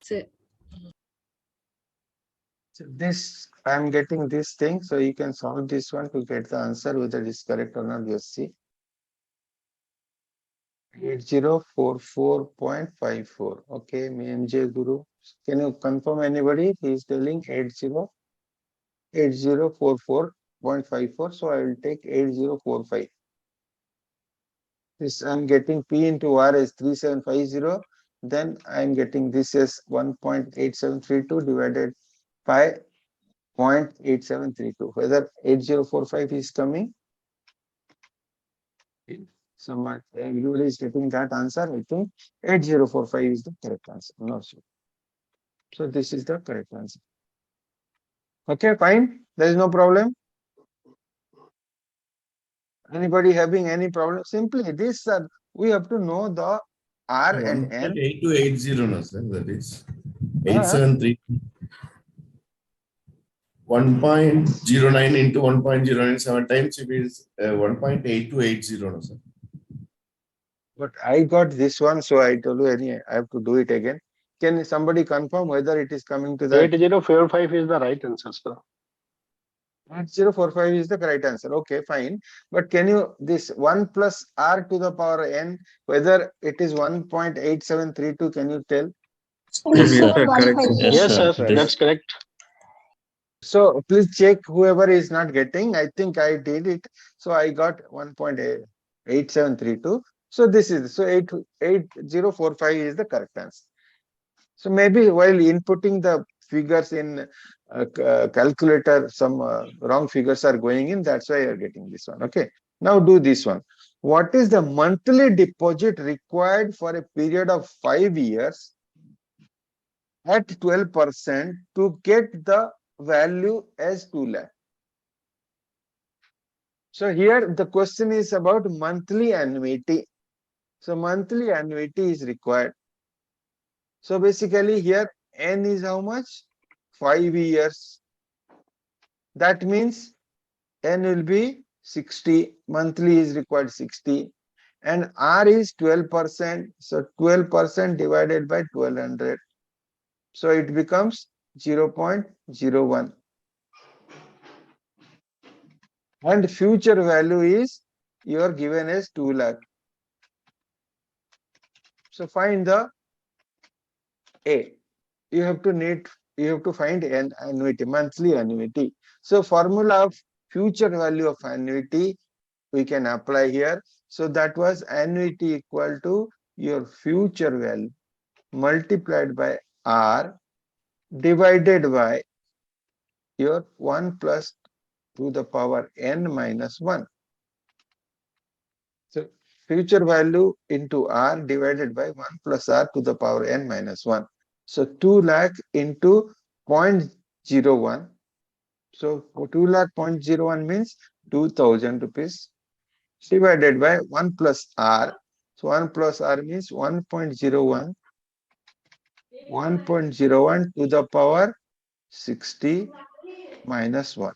sir.
So this, I am getting this thing, so you can solve this one to get the answer whether it is correct or not. Just see. 8044.54. Okay, MJ Guru. Can you confirm anybody? He is telling 8044.54. So I will take 8045. This I'm getting P into R as 3750. Then I'm getting this as 1.8732 divided by 0.8732. Whether 8045 is coming? Someone, everybody is getting that answer. I think 8045 is the correct answer. I'm not sure. So this is the correct answer. Okay, fine. There is no problem. Anybody having any problem? Simply this, we have to know the R and N.
1.8280, no, sir, that is
Uh,
873. 1.09 into 1.097 times it is 1.8280, no, sir.
But I got this one, so I told you I have to do it again. Can somebody confirm whether it is coming to that?
8045 is the right answer, sir.
8045 is the correct answer. Okay, fine. But can you, this 1 plus R to the power N, whether it is 1.8732, can you tell?
Yes,
sir.
sir.
Correct, sir.
Yes, sir.
It is.
That's correct.
So please check whoever is not getting. I think I did it. So I got 1.8732. So this is, so 8045 is the correct answer. So maybe while inputting the figures in calculator, some wrong figures are going in. That's why you're getting this one. Okay. Now do this one. What is the monthly deposit required for a period of 5 years at 12% to get the value as 2 lakh? So here the question is about monthly annuity. So monthly annuity is required. So basically here N is how much? 5 years. That means N will be 60. Monthly is required 60. And R is 12%. So 12% divided by 1200. So it becomes 0.01. And future value is you are given as 2 lakh. So find the A. You have to find an annuity, monthly annuity. So formula of future value of annuity we can apply here. So that was annuity equal to your future value multiplied by R divided by your 1 plus to the power N minus 1. So future value into R divided by 1 plus R to the power N minus 1. So 2 lakh into 0.01. So 2 lakh 0.01 means 2000 rupees divided by 1 plus R. So 1 plus R means 1.01. 1.01 to the power 60 minus 1.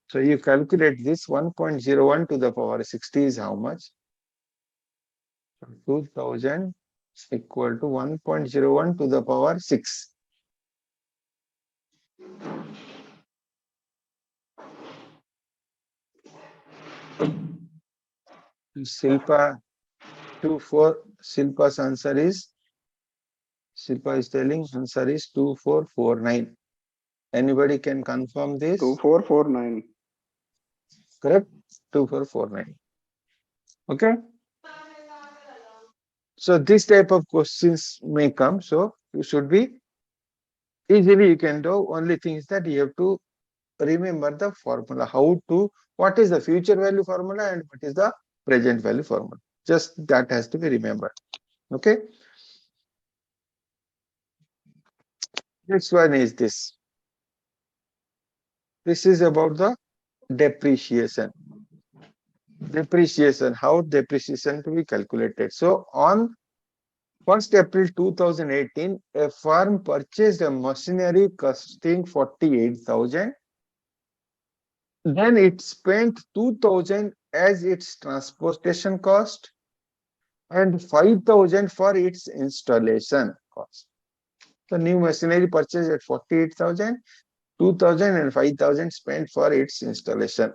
So you calculate this 1.01 to the power 60 is how much? 2000 equal to 1.01 to the power 6. Silpa 24, Silpa's answer is, Silpa is telling answer is 2449. Anybody can confirm this?
2449.
Correct? 2449. Okay. So this type of questions may come. So you should be easily, you can do. Only thing is that you have to remember the formula, how to, what is the future value formula and what is the present value formula. Just that has to be remembered. Okay. Next one is this. This is about the depreciation. Depreciation, how depreciation to be calculated. So on 1st April 2018, a firm purchased a machinery costing 48,000. Then it spent 2,000 as its transportation cost and 5,000 for its installation. cost. So new machinery purchased at 48,000, 2,000 and 5,000 spent for its installation.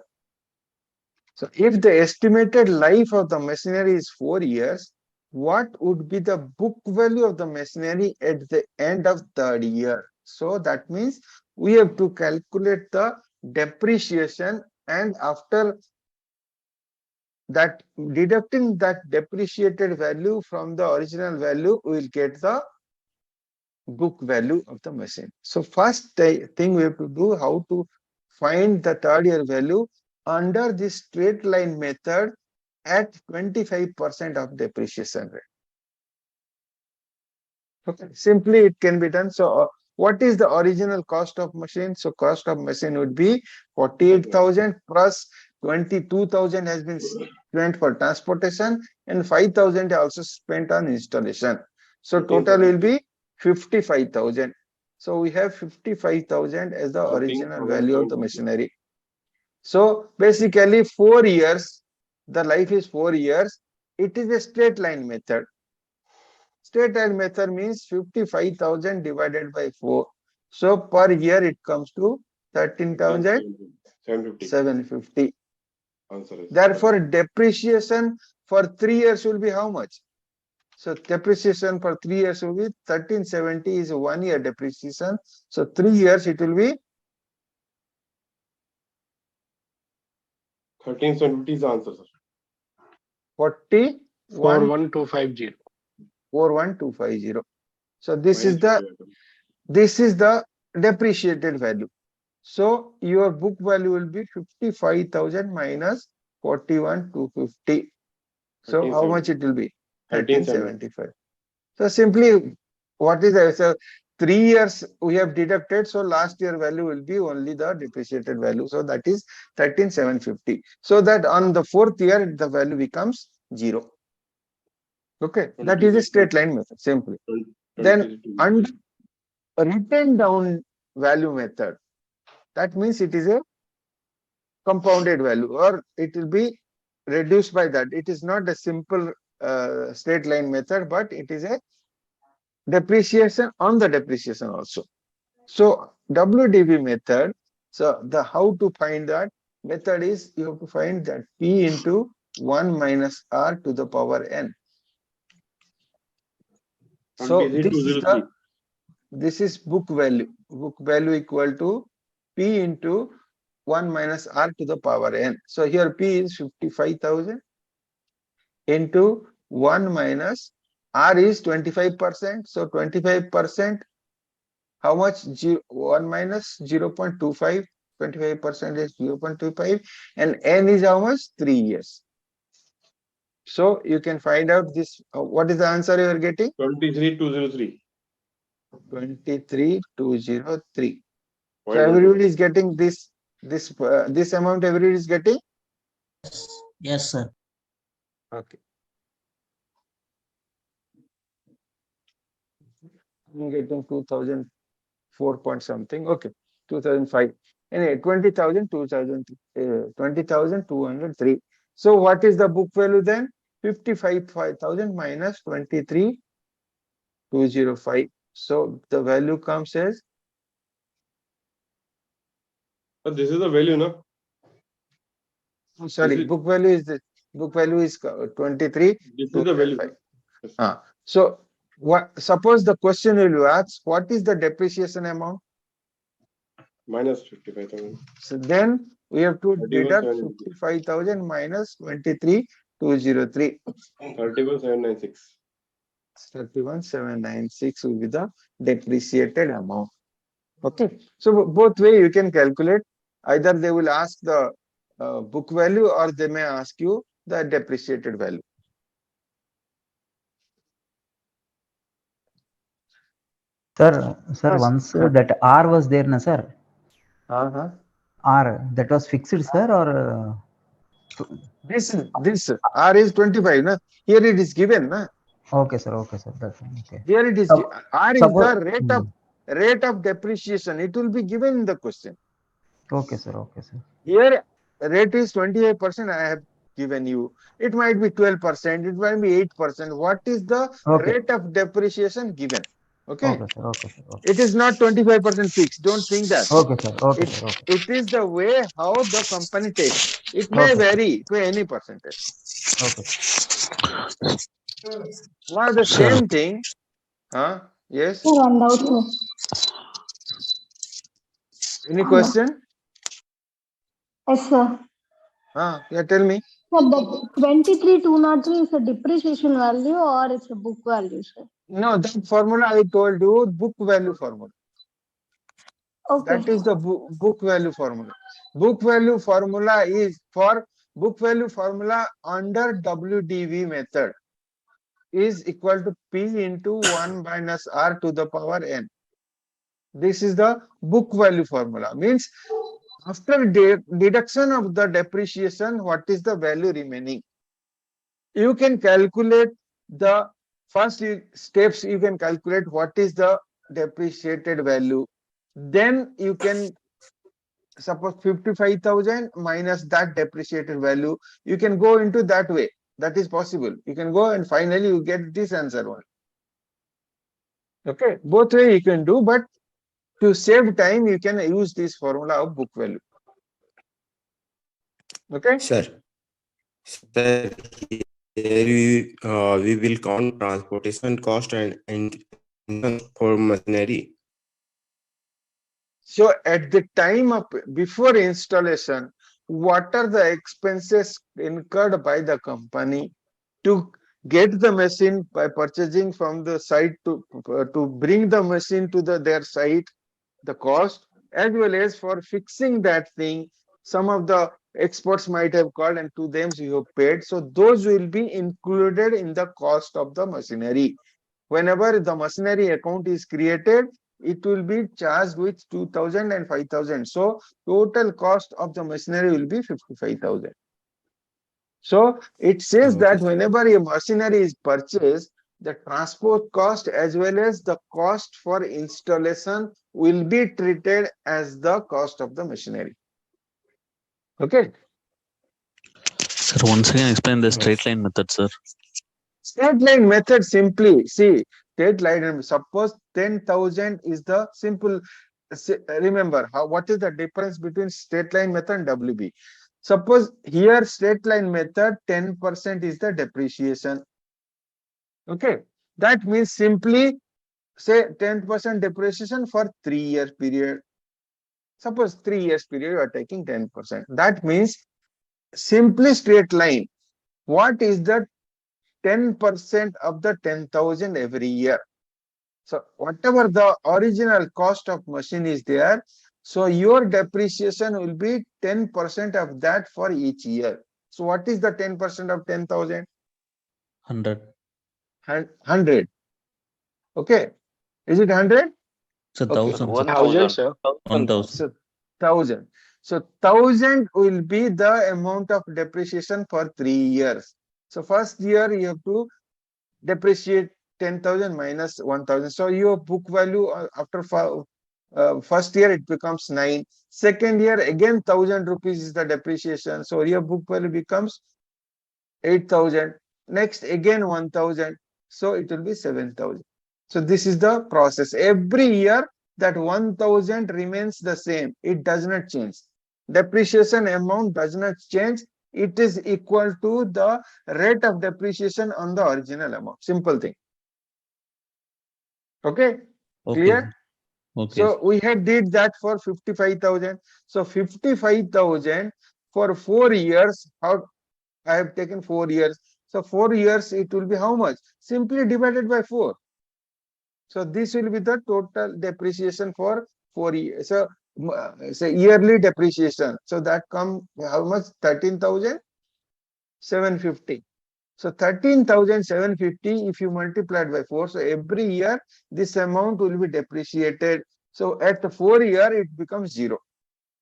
So if the estimated life of the machinery is 4 years, what would be the book value of the machinery at the end of third year? So that means we have to calculate the depreciation, and after that, deducting that depreciated value from the original value, we will get the book value of the machine. So first thing we have to do, how to find the third year value under this straight line method at 25% of depreciation rate. Okay, simply it can be done. So what is the original cost of machine? So cost of machine would be 48,000 plus 22,000 has been spent for transportation and 5,000 also spent on installation. So total will be 55,000. So we have 55,000 as the original value of the machinery. So basically 4 years, the life is 4 years. It is a straight line method. Straight line method means 55,000 divided by 4. So per year it comes to 13,750. Therefore, depreciation for 3 years will be how much? So depreciation for 3 years will be 1370 is a 1 year depreciation. So 3 years it will be
1370 is the answer, sir.
41250.
41250. So this is the depreciated value. So your book value will be 55,000 minus 41,250. So how much it will be? 1375. So simply what is that? So 3 years we have deducted. So last year value will be only the depreciated value. So that is 13,750. So that on the 4th year the value becomes 0. Okay, that is a straight line method, simply. Then under written down value method, that means it is a compounded value, or it will be reduced by that. It is not a simple straight line method, but it is a depreciation on the depreciation also. So WDV method, so the how to find that method is you have to find that P into 1 minus R to the power N. So this is book value. Book value equal to P into 1 minus R to the power N. So here P is 55,000 into 1 minus R is 25%. So 25%, how much? 1 minus 0.25. 25% is 0.25 and N is how much? 3 years. So you can find out this. What is the answer you are getting?
23,203.
23,203. So everybody is getting this amount. Everybody is getting.
Yes, sir.
Okay. I'm getting 2004 point something. Okay, 2005. Anyway, 20,203. So what is the book value then? 55,000 minus 23,205. So the value comes as.
But this is the value, no?
I'm sorry, book value is the book value is 23.
This is the value.
So what? Suppose the question will ask, what is the depreciation amount?
Minus 55,000.
So then we have to deduct 55,000 minus 23,203.
31,796.
31,796 will be the depreciated amount. Okay. So both way you can calculate. Either they will ask the book value or they may ask you the depreciated value.
Sir, once that R was there, na sir? R, that was fixed, sir, or?
This R is 25, na? Here it is given, na?
Okay, sir. That's okay.
Here it is. R is the rate of depreciation. It will be given in the question.
Okay, sir.
Here rate is 25%. I have given you. It might be 12%. It might be 8%. What is the rate of depreciation given? Okay.
Okay, sir. Okay, sir. Okay.
It is not 25% fixed. Don't think that.
Okay, sir. Okay,
It,
sir. Okay.
it is the way how the company takes. It may
Okay, sir.
vary to any percentage.
Okay.
Now the
Sir.
same thing. Yes.
Sir, one doubt, sir.
Any
Hello.
question?
Yes, sir.
Yeah, tell me.
Sir, that 23,203 is a depreciation value or it's a book value, sir?
No, that formula I told you, book value formula.
Okay.
That is the book value formula. Book value formula is for book value formula under WDV method is equal to P into 1 minus R to the power N. This is the book value formula. Means after deduction of the depreciation, what is the value remaining? You can calculate the first steps. You can calculate what is the depreciated value. Then you can suppose 55,000 minus that depreciated value. You can go into that way. That is possible. You can go and finally you get this answer one. Okay, both way you can do, but to save time, you can use this formula of book value. Okay.
Sir, sir, here we will count transportation cost and for machinery.
So at the time of before installation, what are the expenses incurred by the company to get the machine by purchasing from the site to bring the machine to their site, the cost, as well as for fixing that thing. Some of the experts might have called and to them you have paid. So those will be included in the cost of the machinery. Whenever the machinery account is created, it will be charged with 2,000 and 5,000. So total cost of the machinery will be 55,000. So it says that whenever a machinery is purchased, the transport cost as well as the cost for installation will be treated as the cost of the machinery. Okay.
Sir, once again explain the straight line method, sir.
Straight line method simply, see, straight line, suppose 10,000 is the simple, remember, what is the difference between straight line method and WB? Suppose here straight line method, 10% is the depreciation. Okay, that means simply say 10% depreciation for 3-year period. Suppose 3 years period you are taking 10%. That means simply straight line. What is the 10% of the 10,000 every year? So whatever the original cost of machine is there, so your depreciation will be 10% of that for each year. So what is the 10% of 10,000?
100.
100. Okay. Is it 100?
So
Okay.
1,000.
1,000, sir.
1,000.
So 1,000. So 1,000 will be the amount of depreciation for 3 years. So first year you have to depreciate 10,000 minus 1,000. So your book value after first year it becomes 9. Second year again 1,000 rupees is the depreciation. So your book value becomes 8,000. Next again 1,000. So it will be 7,000. So this is the process. Every year that 1,000 remains the same. It does not change. Depreciation amount does not change. It is equal to the rate of depreciation on the original amount. Simple thing. Okay, clear?
Okay.
So we had did that for 55,000. So 55,000 for 4 years. How I have taken 4 years. So 4 years it will be how much? Simply divided by 4. So this will be the total depreciation for 4 years. So yearly depreciation. So that come how much? 13,750. So 13,750 if you multiply it by 4. So every year this amount will be depreciated. So at the 4 year it becomes 0.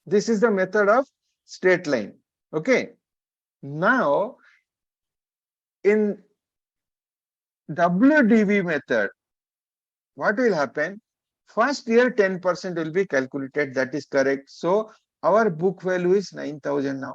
This is the method of straight line. Okay. Now in WDV method, what will happen? First year 10% will be calculated. That is correct. So our book value is 9,000 now.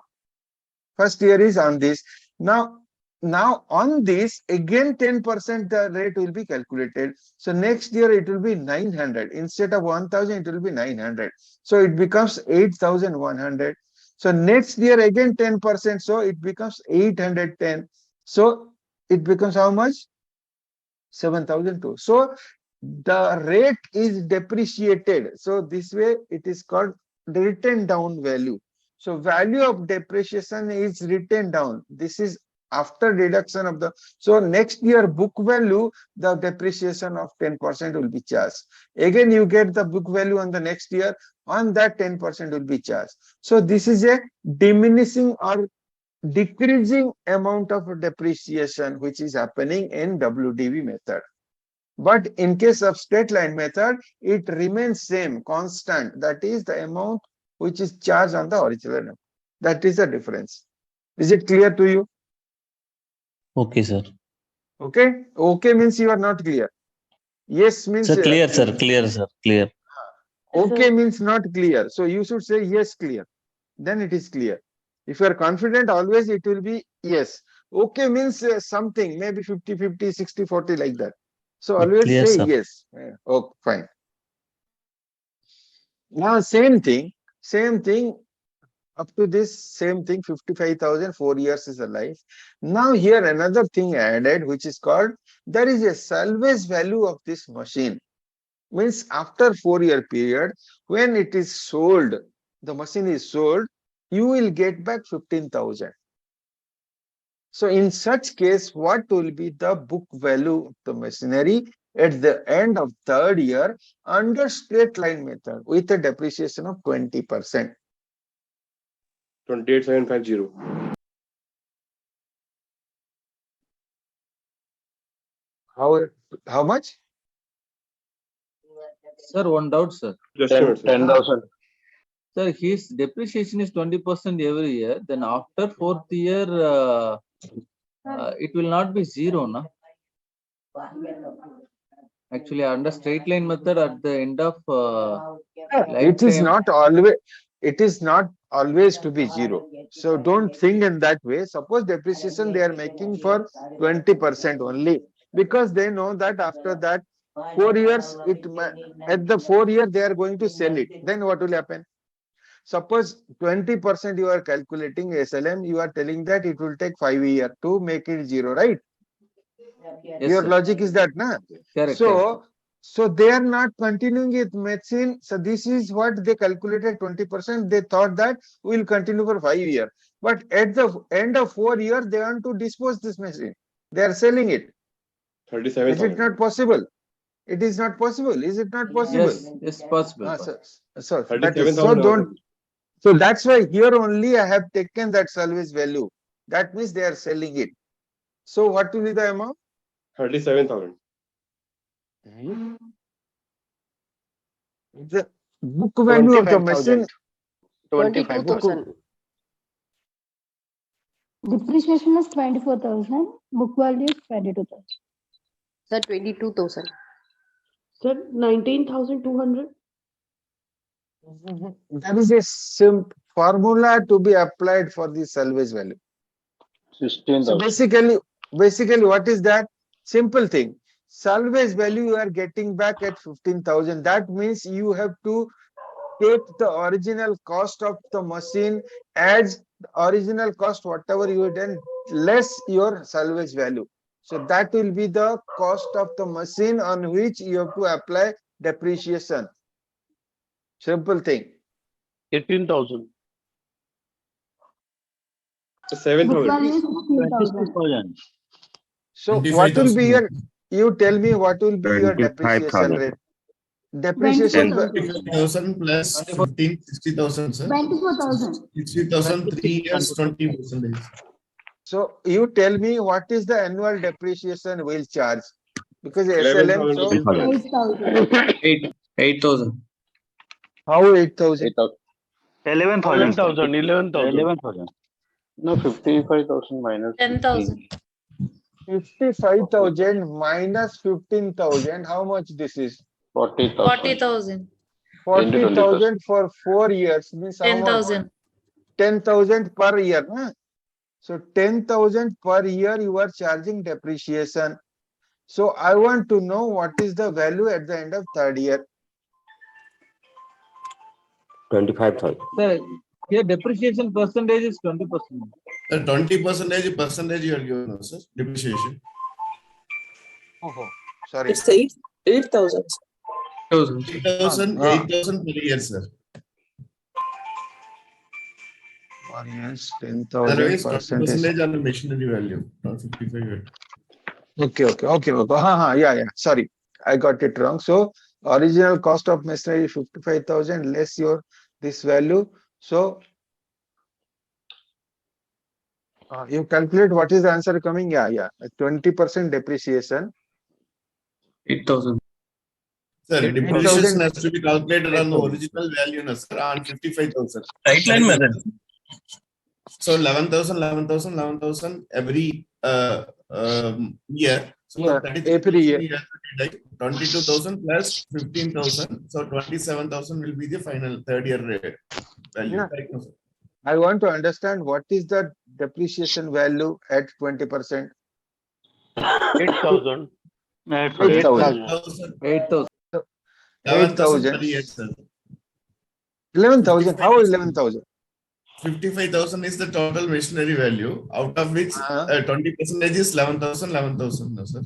First year is on this. Now now on this again 10% the rate will be calculated. So next year it will be 900 instead of 1000, it will be 900. So it becomes 8100. So next year again 10%, so it becomes 810. So it becomes how much? 7002. So the rate is depreciated. So this way it is called the written down value. So value of depreciation is written down. This is after deduction of the, so next year book value, the depreciation of 10% will be charged. Again, you get the book value on the next year, on that 10% will be charged. So this is a diminishing or decreasing amount of depreciation which is happening in WDV method. But in case of straight line method, it remains same, constant. That is the amount which is charged on the original amount. That is the difference. Is it clear to you?
Okay, sir.
Okay. Okay means you are not clear. Yes means
Sir, clear, sir. Clear, sir. Clear.
okay means not clear. So you should say yes, clear. Then it is clear. If you are confident, always it will be yes. Okay means something, maybe 50-50, 60-40 like that. So always
Clear,
say
sir.
yes. Okay, fine. Now same thing, up to this same thing, 55,000, 4 years is a life. Now here another thing added, which is called, there is a salvage value of this machine. Means after 4-year period, when it is sold, the machine is sold, you will get back 15,000. So in such case, what will be the book value of the machinery at the end of 3rd year under straight line method with a depreciation of 20%?
28,750.
How much?
Sir, one doubt, sir.
Just a minute, sir.
10,000.
Sir, his depreciation is 20% every year. Then after 4th year, it will not be zero, no? Actually, under straight line method, at the end of
It is
lifetime,
not always. It is not always to be zero. So don't think in that way. Suppose depreciation they are making for 20% only, because they know that after that 4 years, at the 4 year they are going to sell it. Then what will happen? Suppose 20% you are calculating SLM, you are telling that it will take 5 years to make it zero, right?
yes,
Your
sir.
logic is that, na?
Correct,
So, so they are not continuing with medicine. So this is what they calculated 20%. They thought that we will continue for 5 years. But at the end of 4 years, they want to dispose this machine. They are selling it. Is it
37,000.
not possible? It is not possible. Is it not possible?
Yes, it's possible.
So that is,
37,000.
so don't. So that's why here only I have taken that salvage value. That means they are selling it. So what will be the amount?
37,000.
The book value of the machine.
25,000.
Depreciation is 24,000. Book value is 22,000.
Sir, 22,000.
Sir, 19,200.
That is a formula to be applied for the salvage value.
16,000.
So basically, what is that? Simple thing. Salvage value you are getting back at 15,000. That means you have to take the original cost of the machine as the original cost, whatever you done, less your salvage value. So that will be the cost of the machine on which you have to apply depreciation. Simple thing.
18,000.
7,000.
Value is 16,000.
26,000.
So what will be your, you tell me what will be your
25,000.
depreciation rate? Depreciation
25,000 plus 15, 60,000, sir.
24,000.
60,000, 3 years, 20%.
So you tell me what is the annual depreciation will charge? Because SLM,
11,000
so
rupees.
8,000.
8,000.
how 8,000?
11,000.
11,000.
11,000.
No, 55,000 minus
10,000.
55,000 minus 15,000. How much this is?
40,000.
40,000.
40,000 for 4 years means how much?
10,000.
10,000 per year. Huh? So 10,000 per year you are charging depreciation. So I want to know what is the value at the end of third year.
25,000.
Sir, here depreciation percentage is 20%.
20% you are given, no, sir, depreciation.
Oh, sorry.
It's 8,000.
8,000 per year, sir.
Yes, 10,000
Otherwise,
percentage.
20% on the machinery value, not 55.
Okay. Yeah. Sorry, I got it wrong. So original cost of machinery 55,000 less your this value. So you calculate what is the answer coming? Yeah. 20% depreciation.
8,000.
Sir,
8,000.
depreciation has to be calculated on the original value, no, sir, on 55,000.
Right line method.
So 11,000 every year. So
Yeah,
33,000
every year.
we have to deduct 22,000 plus 15,000. So 27,000 will be the final third year value.
Yeah.
Right now, sir.
I want to understand what is the depreciation value at 20%.
8,000.
8,000.
8,000.
11,000 per year, sir.
11,000. How 11,000?
55,000 is the total machinery value, out of which 20% is 11,000, no, sir.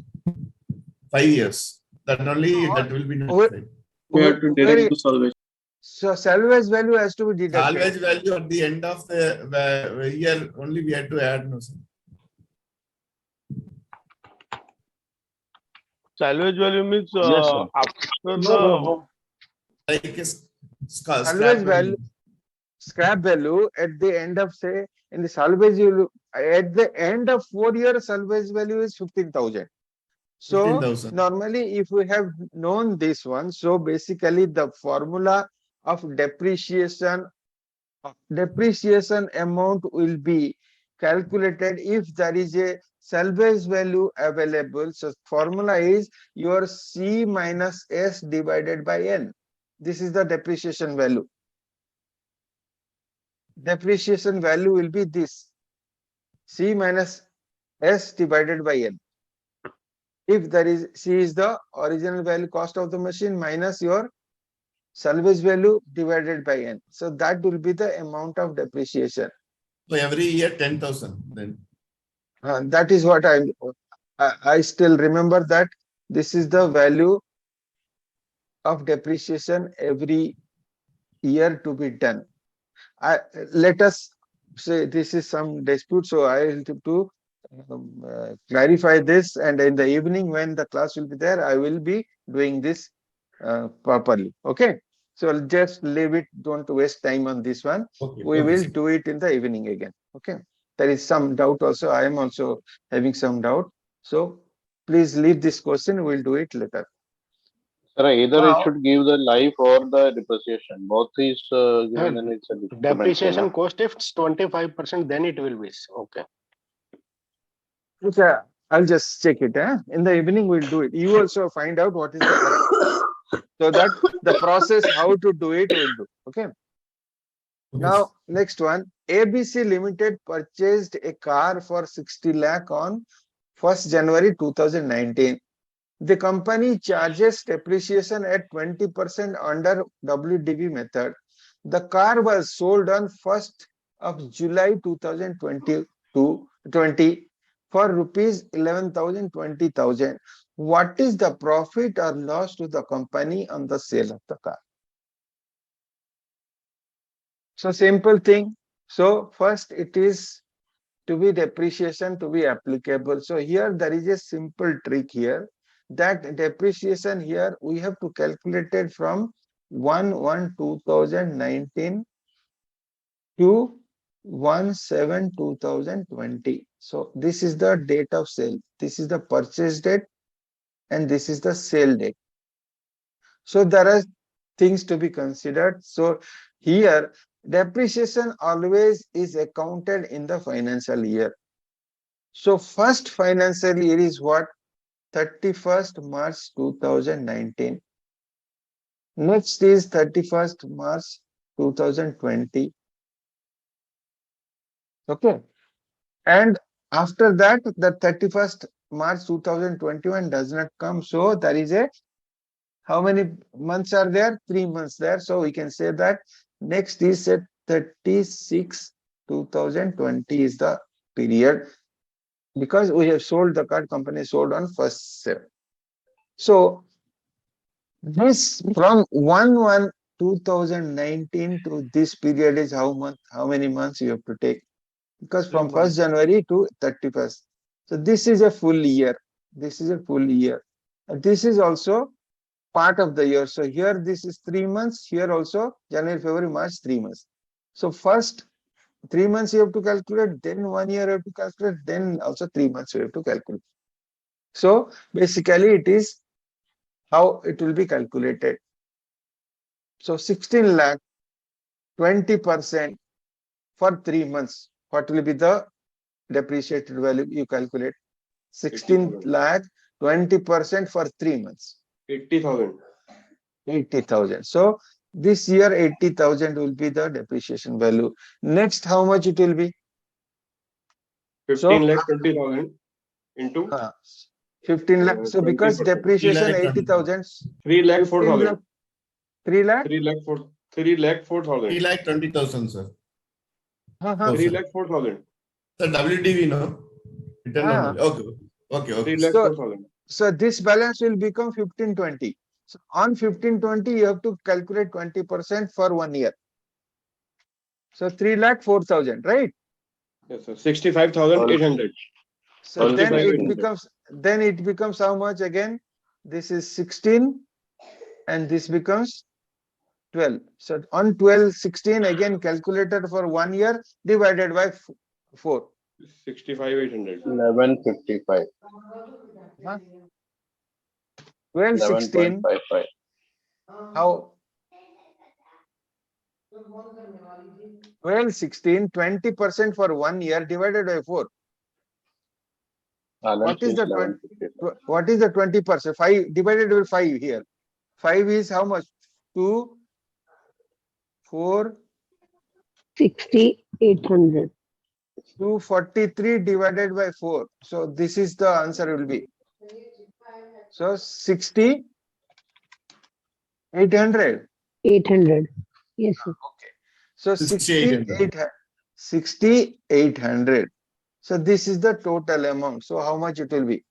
5 years. That will be notified.
We have to deduct the salvage.
So salvage value has to be deducted.
Salvage value at the end of the year only we had to add, no, sir.
Salvage value means
Yes, sir.
after
No.
Like a scrap
Salvage
value.
Scrap value at the end of, say, in the salvage, at the end of 4 years, salvage value is 15,000. So
15,000.
normally, if we have known this one, so basically the formula of depreciation amount will be calculated if there is a salvage value available. So formula is your C minus S divided by N. This is the depreciation value. Depreciation value will be this, C minus S divided by N. If there is, C is the original value cost of the machine minus your salvage value divided by N. So that will be the amount of depreciation.
So every year 10,000 then.
That is what I still remember, that this is the value of depreciation every year to be done. Let us say this is some dispute, so I will have to clarify this, and in the evening when the class will be there, I will be doing this properly. Okay, so I'll just leave it, don't waste time on this one.
Okay,
We will do it in the evening again. Okay, there is some doubt also, I am also having some doubt, so please leave this question, we'll do it later.
Sir, either
Now,
it should give the life or the depreciation. Both is given, then it's a
depreciation cost, if it's 25%, then it will be okay.
okay, I'll just check it. In the evening, we'll do it. You also find out what is the correct, so that the process how to do it will do. Okay. Now, next one, ABC Limited purchased a car for 60 lakh on 1st January 2019. The company charges depreciation at 20% under WDV method. The car was sold on 1st of July 2020 for rupees 11,000, 20,000. What is the profit or loss to the company on the sale of the car? So simple thing. So first it is to be depreciation to be applicable. So here there is a simple trick here, that depreciation here we have to calculate it from 1/1/2019 to 1/7/2020. So this is the date of sale, this is the purchase date, and this is the sale date. So there are things to be considered. So here depreciation always is accounted in the financial year. So first financial year is what? 31st March 2019. Next is 31st March 2020. Okay. And after that, the 31st March 2021 does not come. So there is a, how many months are there? 3 months there. So we can say that next is a 36 2020 is the period, because we have sold, the card company sold on 1st September. So this from 1/1/2019 to this period is how many months you have to take? Because from 1st January to 31st. So this is a full year. This is a full year. And this is also part of the year. So here this is 3 months. Here also January, February, March, 3 months. So first 3 months you have to calculate, then 1 year you have to calculate, then also 3 months you have to calculate. So basically it is how it will be calculated. So 16 lakh, 20% for 3 months. What will be the depreciated value? You calculate 16 lakh, 20% for 3 months.
80,000.
80,000. So this year 80,000 will be the depreciation value. Next, how much it will be?
15 lakh 20,000 into
15 lakh. So because
20%.
depreciation 80,000.
3 lakh
15
4,000.
lakh. 3 lakh?
3 lakh 4,000.
3 lakh 20,000, sir.
3 lakh 4,000.
Sir, WDV, no? Return on value. Okay.
3 lakh 4,000.
So this balance will become 1520. So on 1520, you have to calculate 20% for 1 year. So 3 lakh 4,000, right?
Yes, sir. 65,800.
So then it becomes how much again? This is 16 and this becomes 12. So on 12, 16 again calculated for 1 year divided by 4.
65,800.
1155.
12, 16.
11.55.
How? 12, 16, 20% for 1 year divided by 4. What is the 20%? 5 divided by 5 here. 5 is how much? 2, 4.
6,800.
243 divided by 4. So this is the answer will be. So 6,800.
800. Yes, sir.
Okay. So 6,800. So this is the total amount. So how much it will be?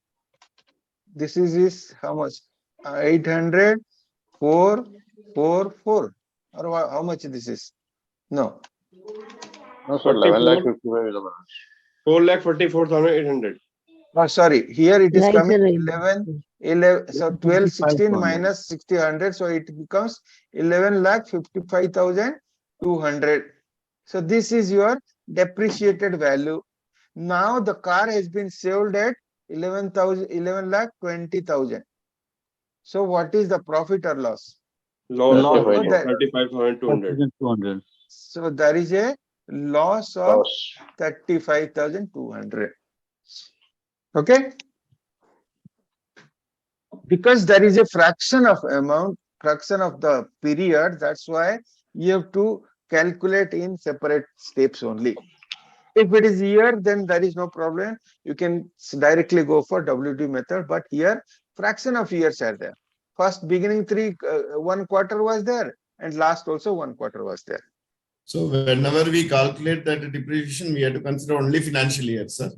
This is how much? 800, 4, 4, 4. Or how much this is? No.
No, sir, 11 lakh 55 is the balance.
4 lakh 44,800.
Oh, sorry. Here it is
Right,
coming
sir.
11. So 12, 16 minus 60,100. So it becomes 11 lakh 55,200. So this is your depreciated value. Now the car has been sold at 11 lakh 20,000. So what is the profit or loss?
Loss 35,200.
So there is a loss of 35,200. Okay. Because there is a fraction of amount, fraction of the period, that's why you have to calculate in separate steps only. If it is year, then there is no problem. You can directly go for WD method, but here fraction of years are there. First beginning 1 quarter was there, and last also 1 quarter was there.
So whenever we calculate that depreciation, we have to consider only financial year, sir.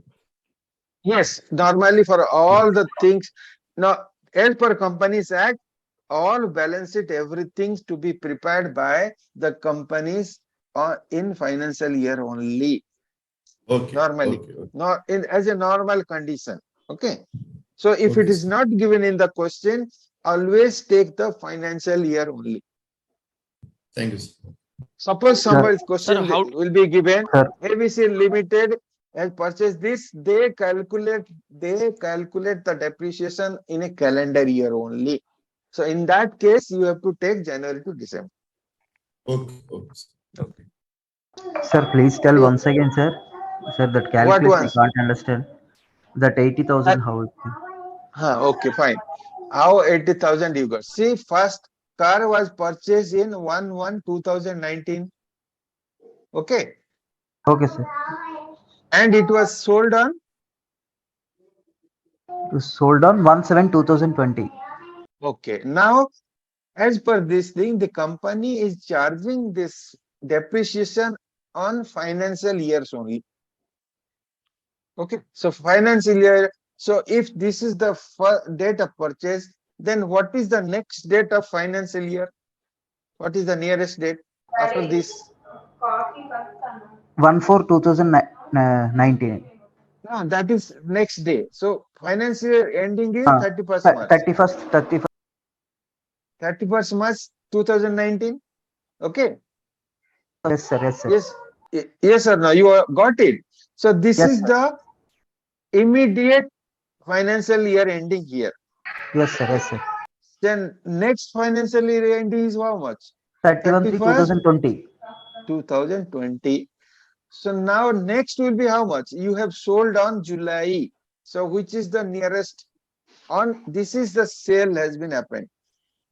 Yes, normally for all the things. Now, as per Companies Act, all balance sheet, everything to be prepared by the companies in financial year only.
Okay.
Normally, not as a normal condition. Okay. So if
Okay,
it is not given in the question, always take the financial year only.
Thank you, sir.
Suppose somebody's question
how-
will be given,
Sir.
ABC Limited has purchased this, they calculate the depreciation in a calendar year only. So in that case, you have to take January to December.
Okay.
Okay.
Sir, please tell once again, sir. Sir, that calculation I
once?
can't understand. That 80,000 how?
Okay, fine. How 80,000 you got? See, first car was purchased in 1/1/2019. Okay.
Okay, sir.
And it was sold on?
It was sold on 1/7/2020.
Okay. Now, as per this thing, the company is charging this depreciation on financial years only. Okay. So financial year. So if this is the date of purchase, then what is the next date of financial year? What is the nearest date after this?
1/4/2019.
No, that is next day. So financial year ending is 31st March. 31st March 2019. Okay.
Yes, sir. Yes, sir.
Yes. Yes or no? You got it. So this
Yes,
is
sir.
the immediate financial year ending here.
Yes, sir. Yes, sir.
Then next financial year ending is how much?
31/3/2020.
2020. So now next will be how much? You have sold on July. So which is the nearest on? This is the sale has been happened.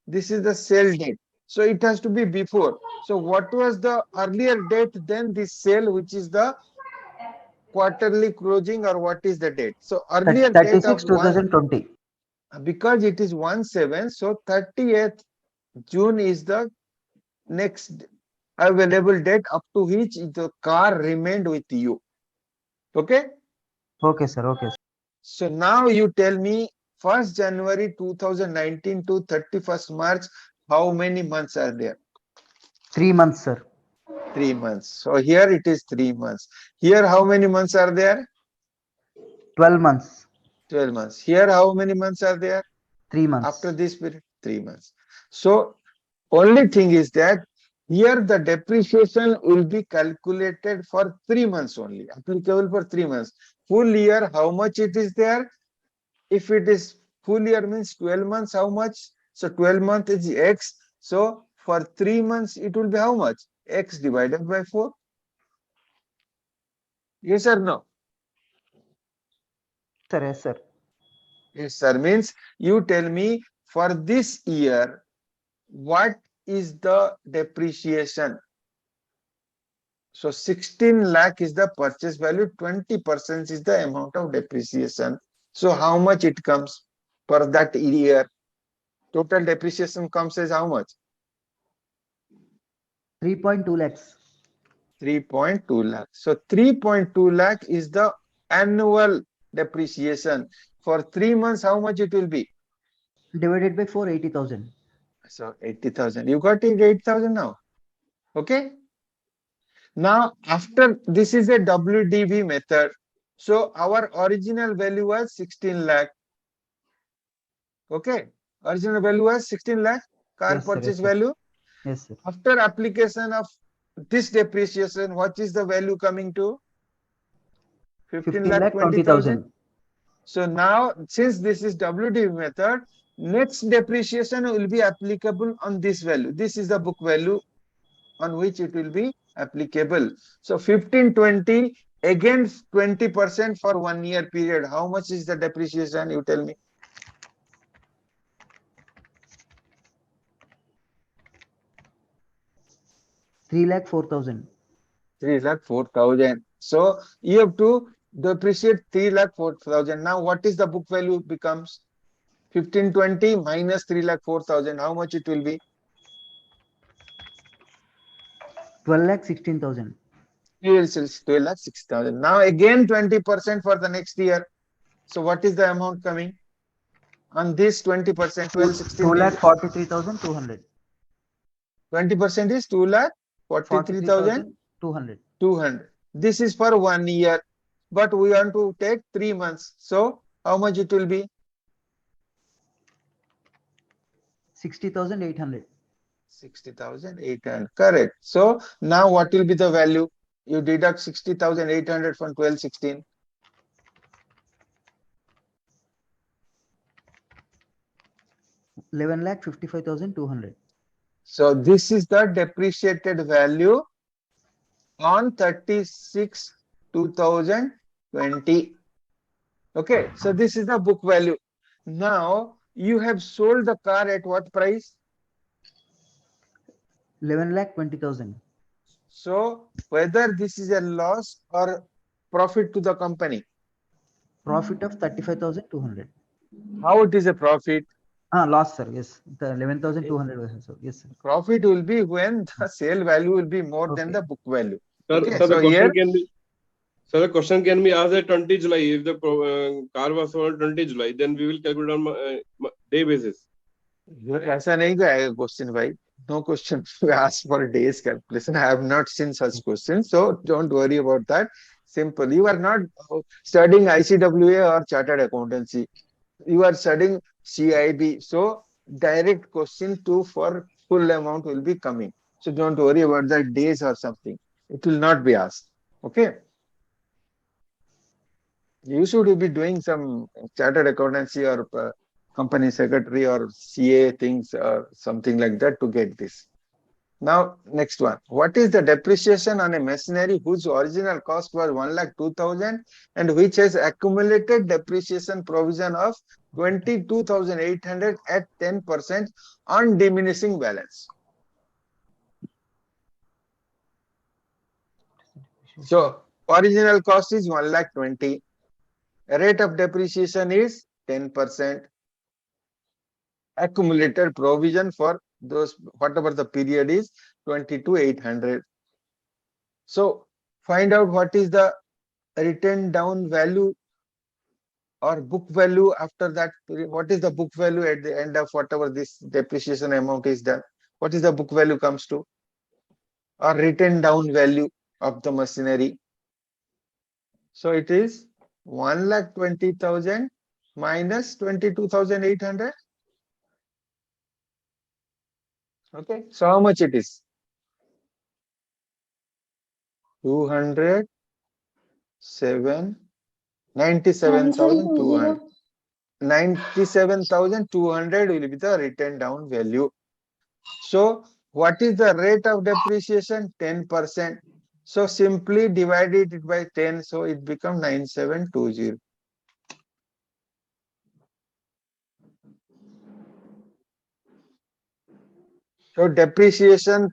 This is the sale date. So it has to be before. So what was the earlier date than this sale, which is the quarterly closing, or what is the date? So earlier date of
36/2020.
because it is 1/7, so 30th June is the next available date up to which the car remained with you. Okay.
Okay, sir. Okay, sir.
So now you tell me 1st January 2019 to 31st March, how many months are there?
3 months, sir.
3 months. So here it is 3 months. Here how many months are there?
12 months.
12 months. Here how many months are there?
3 months.
After this period, 3 months. So only thing is that here the depreciation will be calculated for 3 months only, applicable for 3 months. Full year, how much it is there? If it is full year means 12 months, how much? So 12 months is X. So for 3 months, it will be how much? X divided by 4. Yes or no?
Sir, yes, sir.
Yes, sir. Means you tell me for this year, what is the depreciation? So 16 lakh is the purchase value, 20% is the amount of depreciation. So how much it comes per that year? Total depreciation comes as how much?
3.2 lakhs.
3.2 lakh. So 3.2 lakh is the annual depreciation. For 3 months, how much it will be?
Divided by 4, 80,000.
So 80,000. You got it, 8,000 now. Okay. Now, after this is a WDV method. So our original value was 16 lakh. Okay. Original value was 16 lakh car
Yes, sir.
purchase
Yes, sir.
value.
Yes, sir.
After application of this depreciation, what is the value coming to? 15 lakh 20,000. So now, since this is WDV method, next depreciation will be applicable on this value. This is the book value on which it will be applicable. So 1520 again 20% for 1 year period. How much is the depreciation? You tell me.
3,04,000.
3,04,000. So you have to depreciate 3,04,000. Now what is the book value becomes? 1520 minus 3,04,000. How much it will be?
12,16,000.
12,06,000. Now again 20% for the next year. So what is the amount coming? On this 20%, 12,16 means
2,43,200.
20% is 2,43,200.
200.
This is for 1 year, but we want to take 3 months. So how much it will be?
60,800.
60,800. Correct. So now what will be the value? You deduct 60,800 from 12,16.
11,55,200.
So this is the depreciated value on 36 2020. Okay, so this is the book value. Now you have sold the car at what price?
11,20,000.
So whether this is a loss or profit to the company?
Profit of 35,200.
How it is a profit?
Loss, sir. Yes. The 11,200 was also. Yes, sir.
Profit will be when the sale value will be more than
Okay.
the book value.
Sir,
Okay.
sir,
So
the
here,
question can be, sir, the question can be asked at 20 July. If the car was sold on 20 July, then we will calculate on day basis.
ऐसा नहीं है question, भाई. No question to ask for days calculation. I have not seen such questions, so don't worry about that. Simple. You are not studying ICWA or chartered accountancy. You are studying CIB. So direct question two for full amount will be coming. So don't worry about the days or something. It will not be asked. Okay. You should be doing some chartered accountancy or company secretary or CA things or something like that to get this. Now, next one. What is the depreciation on a machinery whose original cost was 1,02,000 and which has accumulated depreciation provision of 22,800 at 10% on diminishing balance? So, original cost is 1,20,000. Rate of depreciation is 10%. Accumulated provision for those, whatever the period is, 22,800. So find out what is the written down value or book value after that period. What is the book value at the end of whatever this depreciation amount is done? What is the book value comes to? Or written down value of the machinery. So it is 1,20,000 minus 22,800. Okay, so how much it is? 97,200. 97,200 will be the written down value. So what is the rate of depreciation? 10%. So simply divided it by 10. So it becomes 9720. So depreciation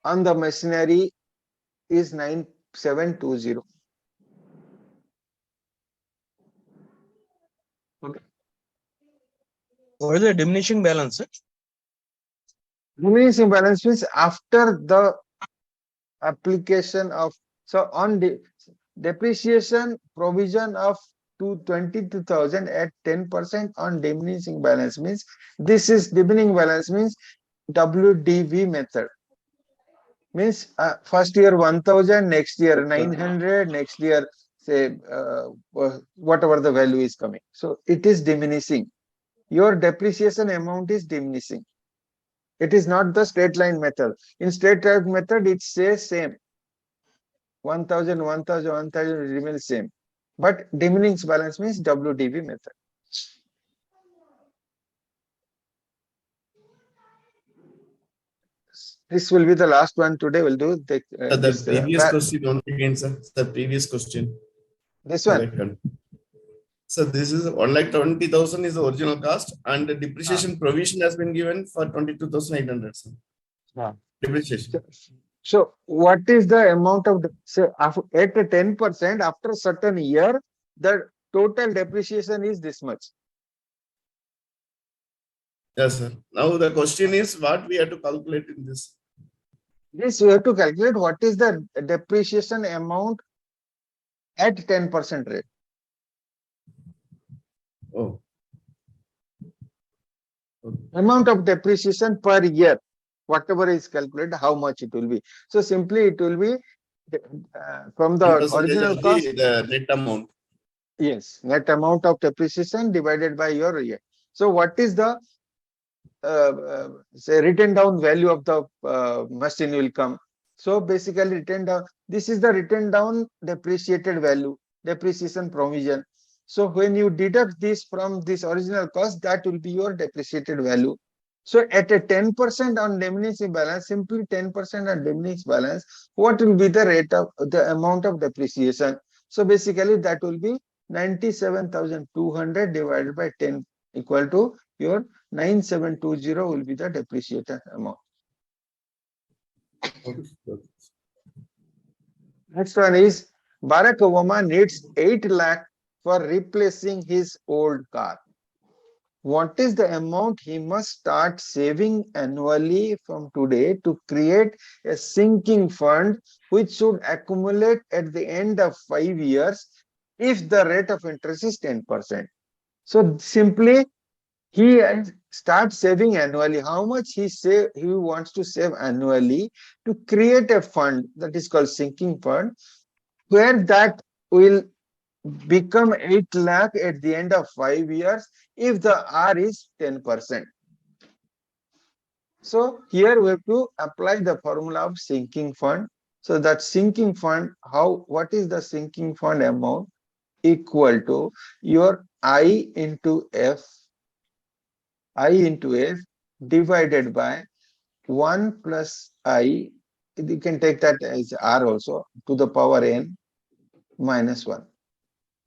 on the machinery is 9720. Okay.
What is the diminishing balance?
Diminishing balance means after the application of, so on the depreciation provision of 22,000 at 10% on diminishing balance means this is diminishing balance means WDV method. Means first year 1,000, next year 900, next year say whatever the value is coming. So it is diminishing. Your depreciation amount is diminishing. It is not the straight line method. In straight line method, it says same. 1,000, 1,000, 1,000 remains same. But diminishing balance means WDV method. This will be the last one today. We'll do the
previous question once again, sir. The previous question.
This one.
So this is 1,20,000 is the original cost, and the depreciation provision has been given for 22,800. Depreciation.
So what is the amount of so at 10% after a certain year, the total depreciation is this much.
Yes, sir. Now the question is what we have to calculate in this.
This we have to calculate what is the depreciation amount at 10% rate.
Oh.
Amount of depreciation per year, whatever is calculated, how much it will be. So simply it will be from the original cost.
The net amount.
Yes, net amount of depreciation divided by your year. So what is the say written down value of the machine will come. So basically written down, this is the written down depreciated value, depreciation provision. So when you deduct this from this original cost, that will be your depreciated value. So at a 10% on diminishing balance, simply 10% on diminished balance, what will be the rate of the amount of depreciation? So basically that will be 97,200 divided by 10 equal to your 9720 will be the depreciated amount. Next one is Barack Obama needs 8 lakh for replacing his old car. What is the amount he must start saving annually from today to create a sinking fund which should accumulate at the end of 5 years if the rate of interest is 10%? So simply he starts saving annually. How much he wants to save annually to create a fund that is called sinking fund, where that will become 8 lakh at the end of 5 years if the R is 10%. So here we have to apply the formula of sinking fund. So that sinking fund, what is the sinking fund amount? Equal to your I into F divided by 1 plus I, you can take that as R also, to the power n minus 1.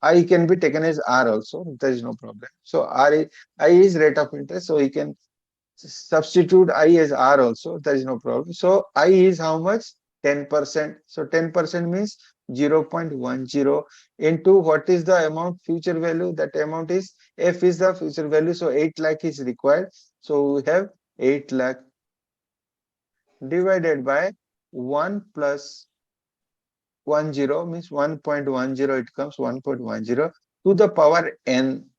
I can be taken as R also, there is no problem. So I is rate of interest, so you can substitute I as R also, there is no problem. So I is how much? 10%. So 10% means 0.10 into what is the amount future value? That amount is F is the future value. So 8 lakh is required. So we have 8 lakh divided by 1 plus 10 means 1.10, it comes 1.10 to the power n.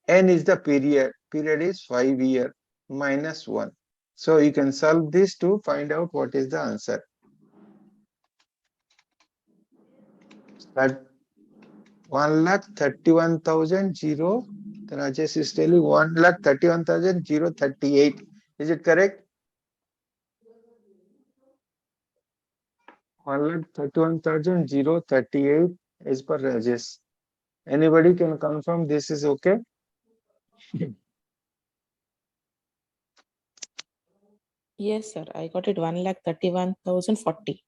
N is the period is 5 year minus 1. So you can solve this to find out what is the answer. That 1,31,000 then Rajesh is telling 1,31,038. Is it correct? 1,31,038 is per Rajesh. Anybody can confirm this is okay?
Yes, sir. I got it 1,31,040.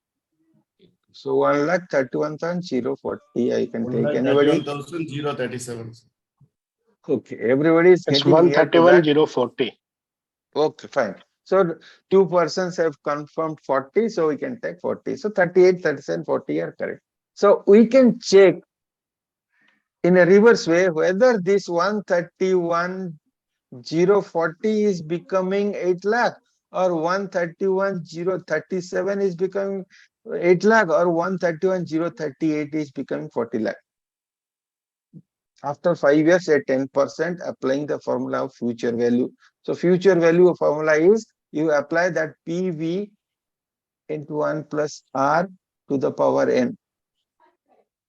So 1,31,040 I can take. Anybody?
31,037.
Okay, everybody is
It's
getting near to that.
131,040.
Okay, fine. So 2 persons have confirmed 40, so we can take 40. So 38, 37, 40 are correct. So we can check in a reverse way whether this 131,040 is becoming 8 lakh or 131,037 is becoming 8 lakh or 131,038 is becoming 40 lakh. After 5 years at 10%, applying the formula of future value. So future value formula is you apply that PV into 1 plus R to the power n.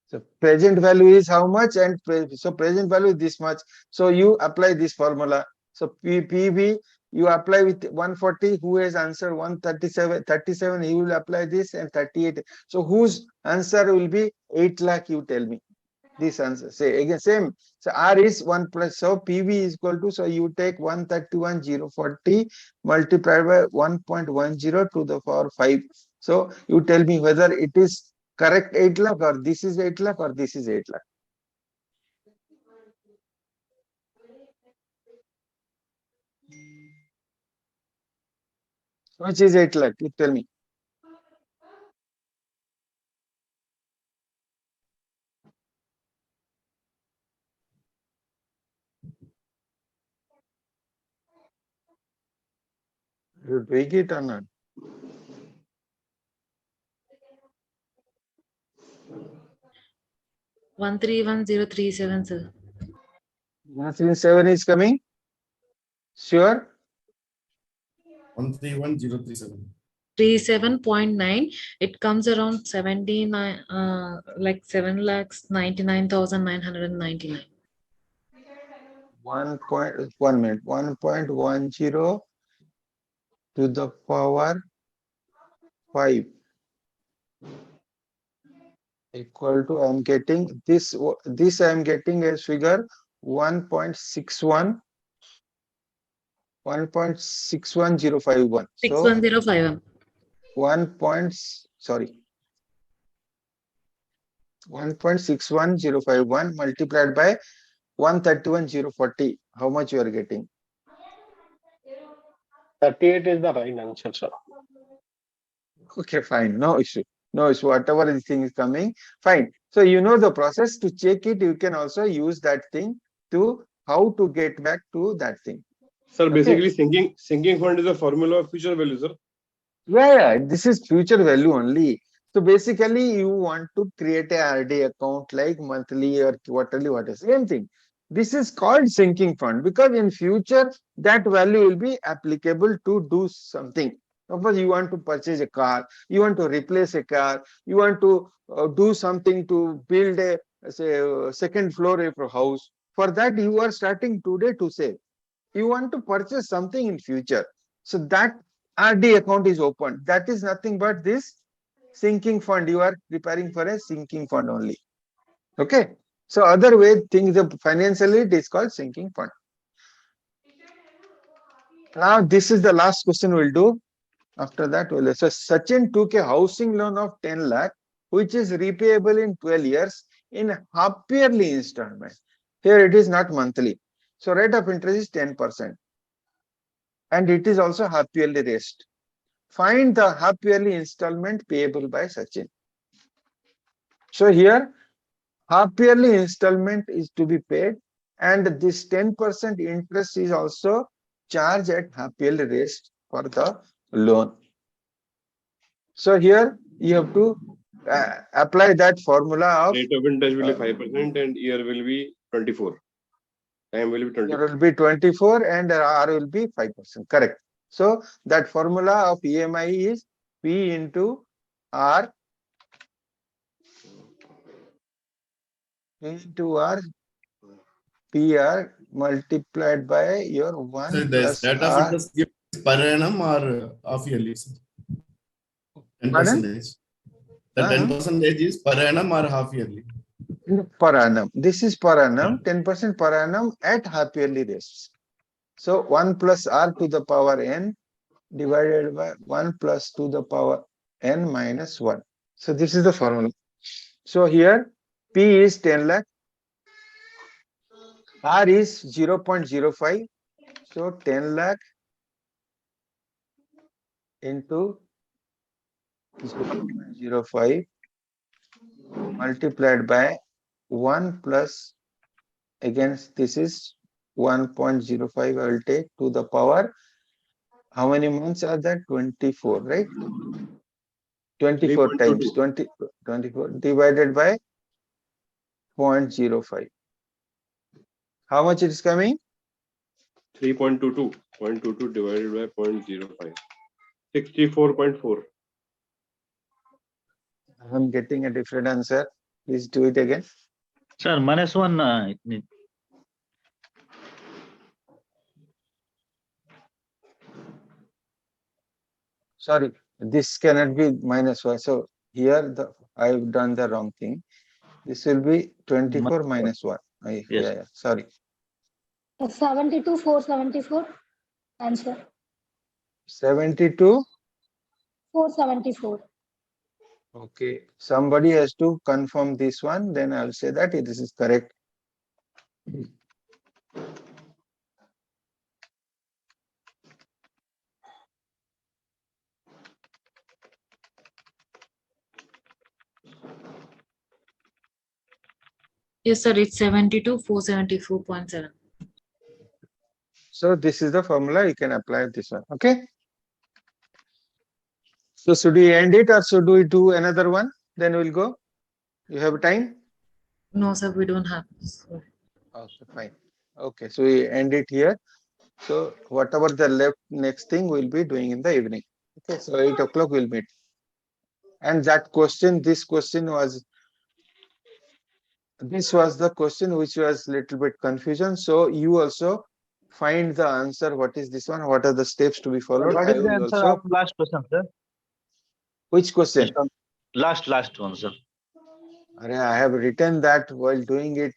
So present value is how much, and so present value is this much. So you apply this formula. So PV you apply with 140. Who has answered 137? He will apply this, and 38. So whose answer will be 8 lakh? You tell me. This answer. Say again, same. So R is 1 plus, so PV is equal to, so you take 131,040 multiplied by 1.10 to the power 5. So you tell me whether it is correct 8 lakh or this is 8 lakh or this is 8 lakh. Which is 8 lakh? You tell me. You take it or not?
One 131,037, sir.
137 is coming? Sure?
131,037.
37.9. It comes around 79, like 7,99,999.
1 minute. 1.10 to the power 5 equal to, I am getting this I am getting as figure 1.61 1.61051. So
61051.
1.61051 multiplied by 131,040. How much you are getting?
38 is the right answer, sir.
Okay, fine. No issue. No issue. Whatever this thing is coming, fine. So you know the process. To check it, you can also use that thing to how to get back to that thing.
Sir,
Okay.
basically sinking fund is a formula of future value, sir.
Yeah, this is future value only. So basically, you want to create a RD account like monthly or quarterly, what is same thing. This is called sinking fund because in future that value will be applicable to do something. Suppose you want to purchase a car, you want to replace a car, you want to do something to build a say second floor of a house. For that, you are starting today to save. You want to purchase something in future. So that RD account is open. That is nothing but this sinking fund. You are preparing for a sinking fund only. Okay. So other way things financially it is called sinking fund. Now this is the last question we'll do. After that, so Sachin took a housing loan of 10 lakh, which is repayable in 12 years in half yearly installment. Here it is not monthly. So rate of interest is 10%. And it is also half yearly rest. Find the half yearly installment payable by Sachin. So here half yearly installment is to be paid and this 10% interest is also charged at half yearly rest for the loan. So here you have to apply that formula of
rate of interest will be 5% and year will be 24. Time will be 24.
Year will be 24 and R will be 5%. Correct. So that formula of EMI is P into R PR multiplied by your 1
So
plus
the rate of
R.
interest gives per annum or half yearly, sir? 10%.
Pardon?
The 10% is per annum or half yearly?
Per annum. This is per annum, 10% per annum at half yearly rates. So 1 plus R to the power n divided by 1 plus to the power n minus 1. So this is the formula. So here P is 10 lakh, R is 0.05. So 10 lakh into 0.05 multiplied by 1 plus, against this is 1.05 I will take to the power. How many months are that? 24, right? 24 times 24 divided by 0.05. How much it is coming?
3.22. 0.22 divided by 0.05. 64.4.
I'm getting a different answer. Please do it again.
Sir, -1.
Sorry, this cannot be -1. So here I've done the wrong thing. This will be 24 minus 1. Yeah, sorry.
72, 474. Answer.
72.
474.
Okay. Somebody has to confirm this one. Then I'll say that this is correct.
Yes, sir. It's 72, 474.7.
So this is the formula. You can apply this one. Okay. So should we end it or should we do another one? Then we'll go. You have time?
No, sir, we don't have. Sorry.
Okay, fine. Okay, so we end it here. So whatever the left next thing we'll be doing in the evening. Okay, so 8 o'clock we'll meet. And that question, this was the question which was little bit confusion. So you also find the answer. What is this one? What are the steps to be followed?
What is the answer of last question, sir?
Which question?
Last one, sir.
I have written that while doing it.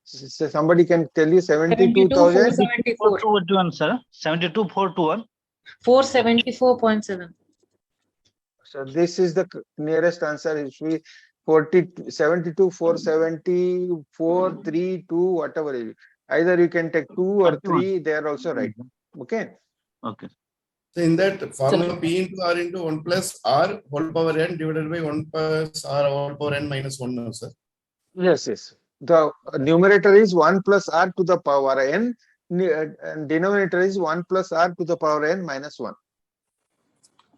Somebody can tell you
72,474.
421, sir. 72,421.
474.7.
So this is the nearest answer. It should be 72, 474, 3, 2, whatever it is. Either you can take 2 or 3. They are also right. Okay.
Okay.
So in that formula, P into R into 1 plus R whole power n divided by 1 plus R whole power n minus 1, no, sir?
Yes, yes. The numerator is 1 plus r to the power n, and denominator is 1 plus r to the power n minus 1.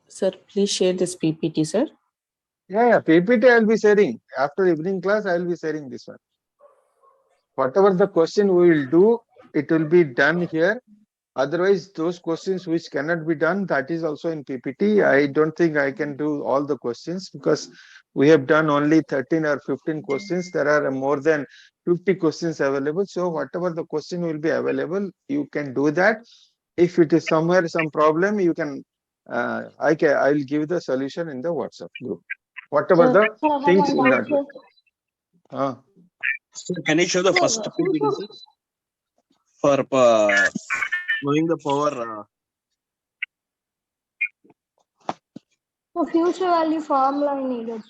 Sir, please share this PPT, sir.
Yeah, PPT I will be sharing. After evening class, I will be sharing this one. Whatever the question we will do, it will be done here. Otherwise, those questions which cannot be done, that is also in PPT. I don't think I can do all the questions because we have done only 13 or 15 questions. There are more than 50 questions available. So whatever the question will be available, you can do that. If it is somewhere some problem, you can, I will give the solution in the WhatsApp group. Whatever the
Sir, I have
things
one
in
doubt,
that.
sir.
So can you show the first
Sir,
PPT, sir? For knowing the power.
For future value formula I needed,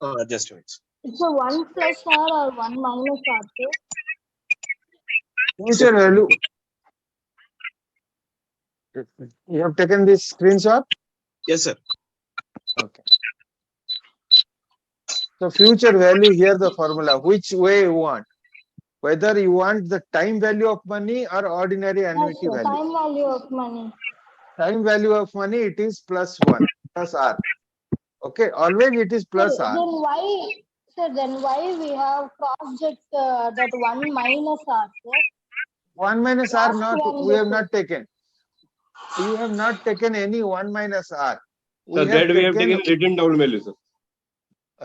sir.
Just a minute.
It's a 1 plus r or 1 minus r, sir.
Future value. You have taken this screenshot?
Yes, sir.
Okay. So future value here the formula, which way you want, whether you want the time value of money or ordinary
Yes,
annuity
sir.
value.
Time value of money.
Time value of money, it is plus 1, plus r. Okay, always it is plus r.
Then why we have cross-checked that 1 minus r, sir?
1 minus r
Last
not,
one
we have
before.
not taken. You have not taken any 1 minus r.
So that we have taken written down value, sir.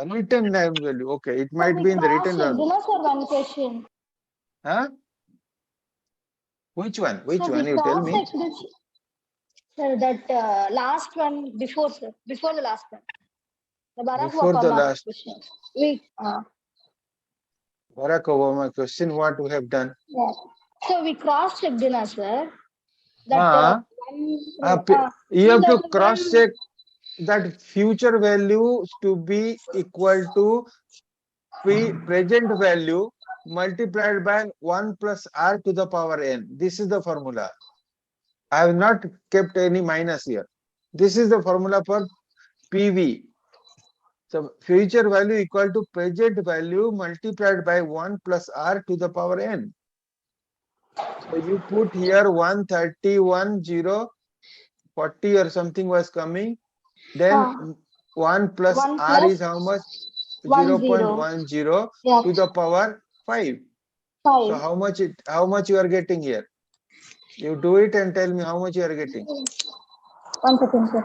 Written down value. Okay, it
So
might
we
be in the written
cross-checked,
down.
sir, one question.
Huh? Which one? Which
So
one?
we
You tell me.
cross-checked this, sir, that last one before, sir. Before the last one. The Barack
Before the
Obama
last
question.
Barack Obama question, what we have done?
Yeah. So we cross-checked, sir. That
you have to cross check that future value to be equal to present value multiplied by 1 plus r to the power n. This is the formula. I have not kept any minus here. This is the formula for PV. So future value equal to present value multiplied by 1 plus r to the power n. So you put here 130, or something was coming. Then 1 plus
1
r
plus
is how much?
10.
0.10
Yeah.
to the power 5.
5.
So how much you are getting here? You do it and tell me how much you are getting.
1 second, sir.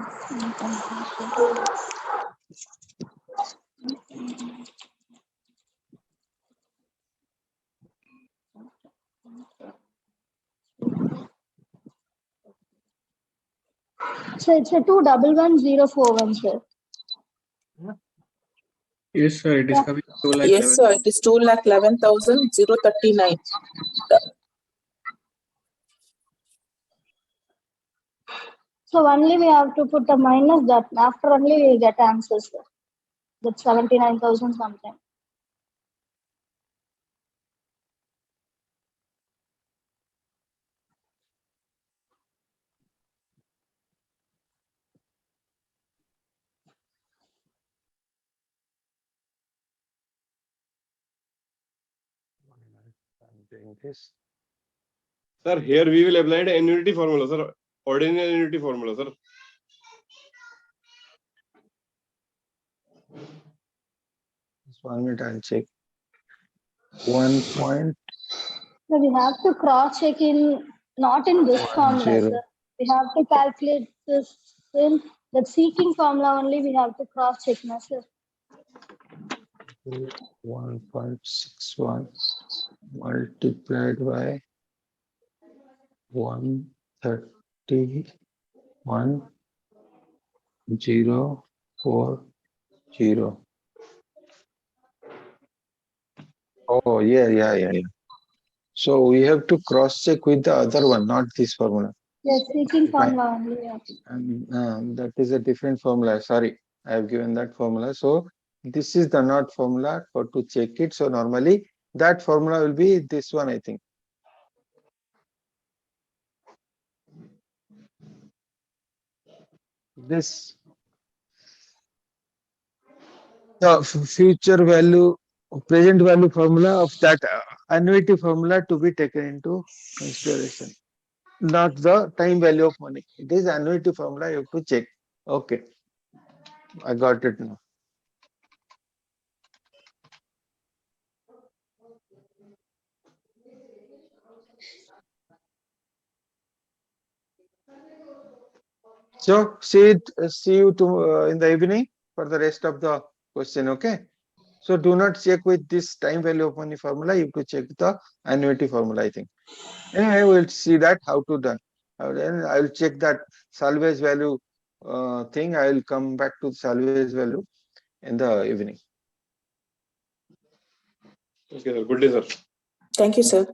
So it's a 211,041, sir.
Yes, sir. It is coming 2 lakh.
Yes, sir. It is 2,11,039.
So only we have to put a minus that. After only we will get answers, sir. That's 79,000 something.
Sir, here we will apply the annuity formula, sir. Ordinary annuity formula, sir.
Just 1 minute, I'll check. 1 point.
So we have to cross check in, not in this formula, sir. We have to calculate this in the seeking formula only. We have to cross check, no, sir.
1.61 multiplied by 131,040. Oh, yeah. So we have to cross check with the other one, not this formula.
Yes, seeking formula only. Yeah.
That is a different formula. Sorry, I have given that formula. So this is the not formula for to check it. So normally that formula will be this one, I think. This the future value present value formula of that annuity formula to be taken into consideration, not the time value of money. It is annuity formula, you have to check. Okay, I got it now. So see you in the evening for the rest of the question. Okay. So do not check with this time value of money formula. You have to check the annuity formula, I think. Anyway, we'll see that how to done. Then I'll check that salvage value thing. I will come back to salvage value in the evening.
Okay, sir. Good day, sir.
Thank you, sir.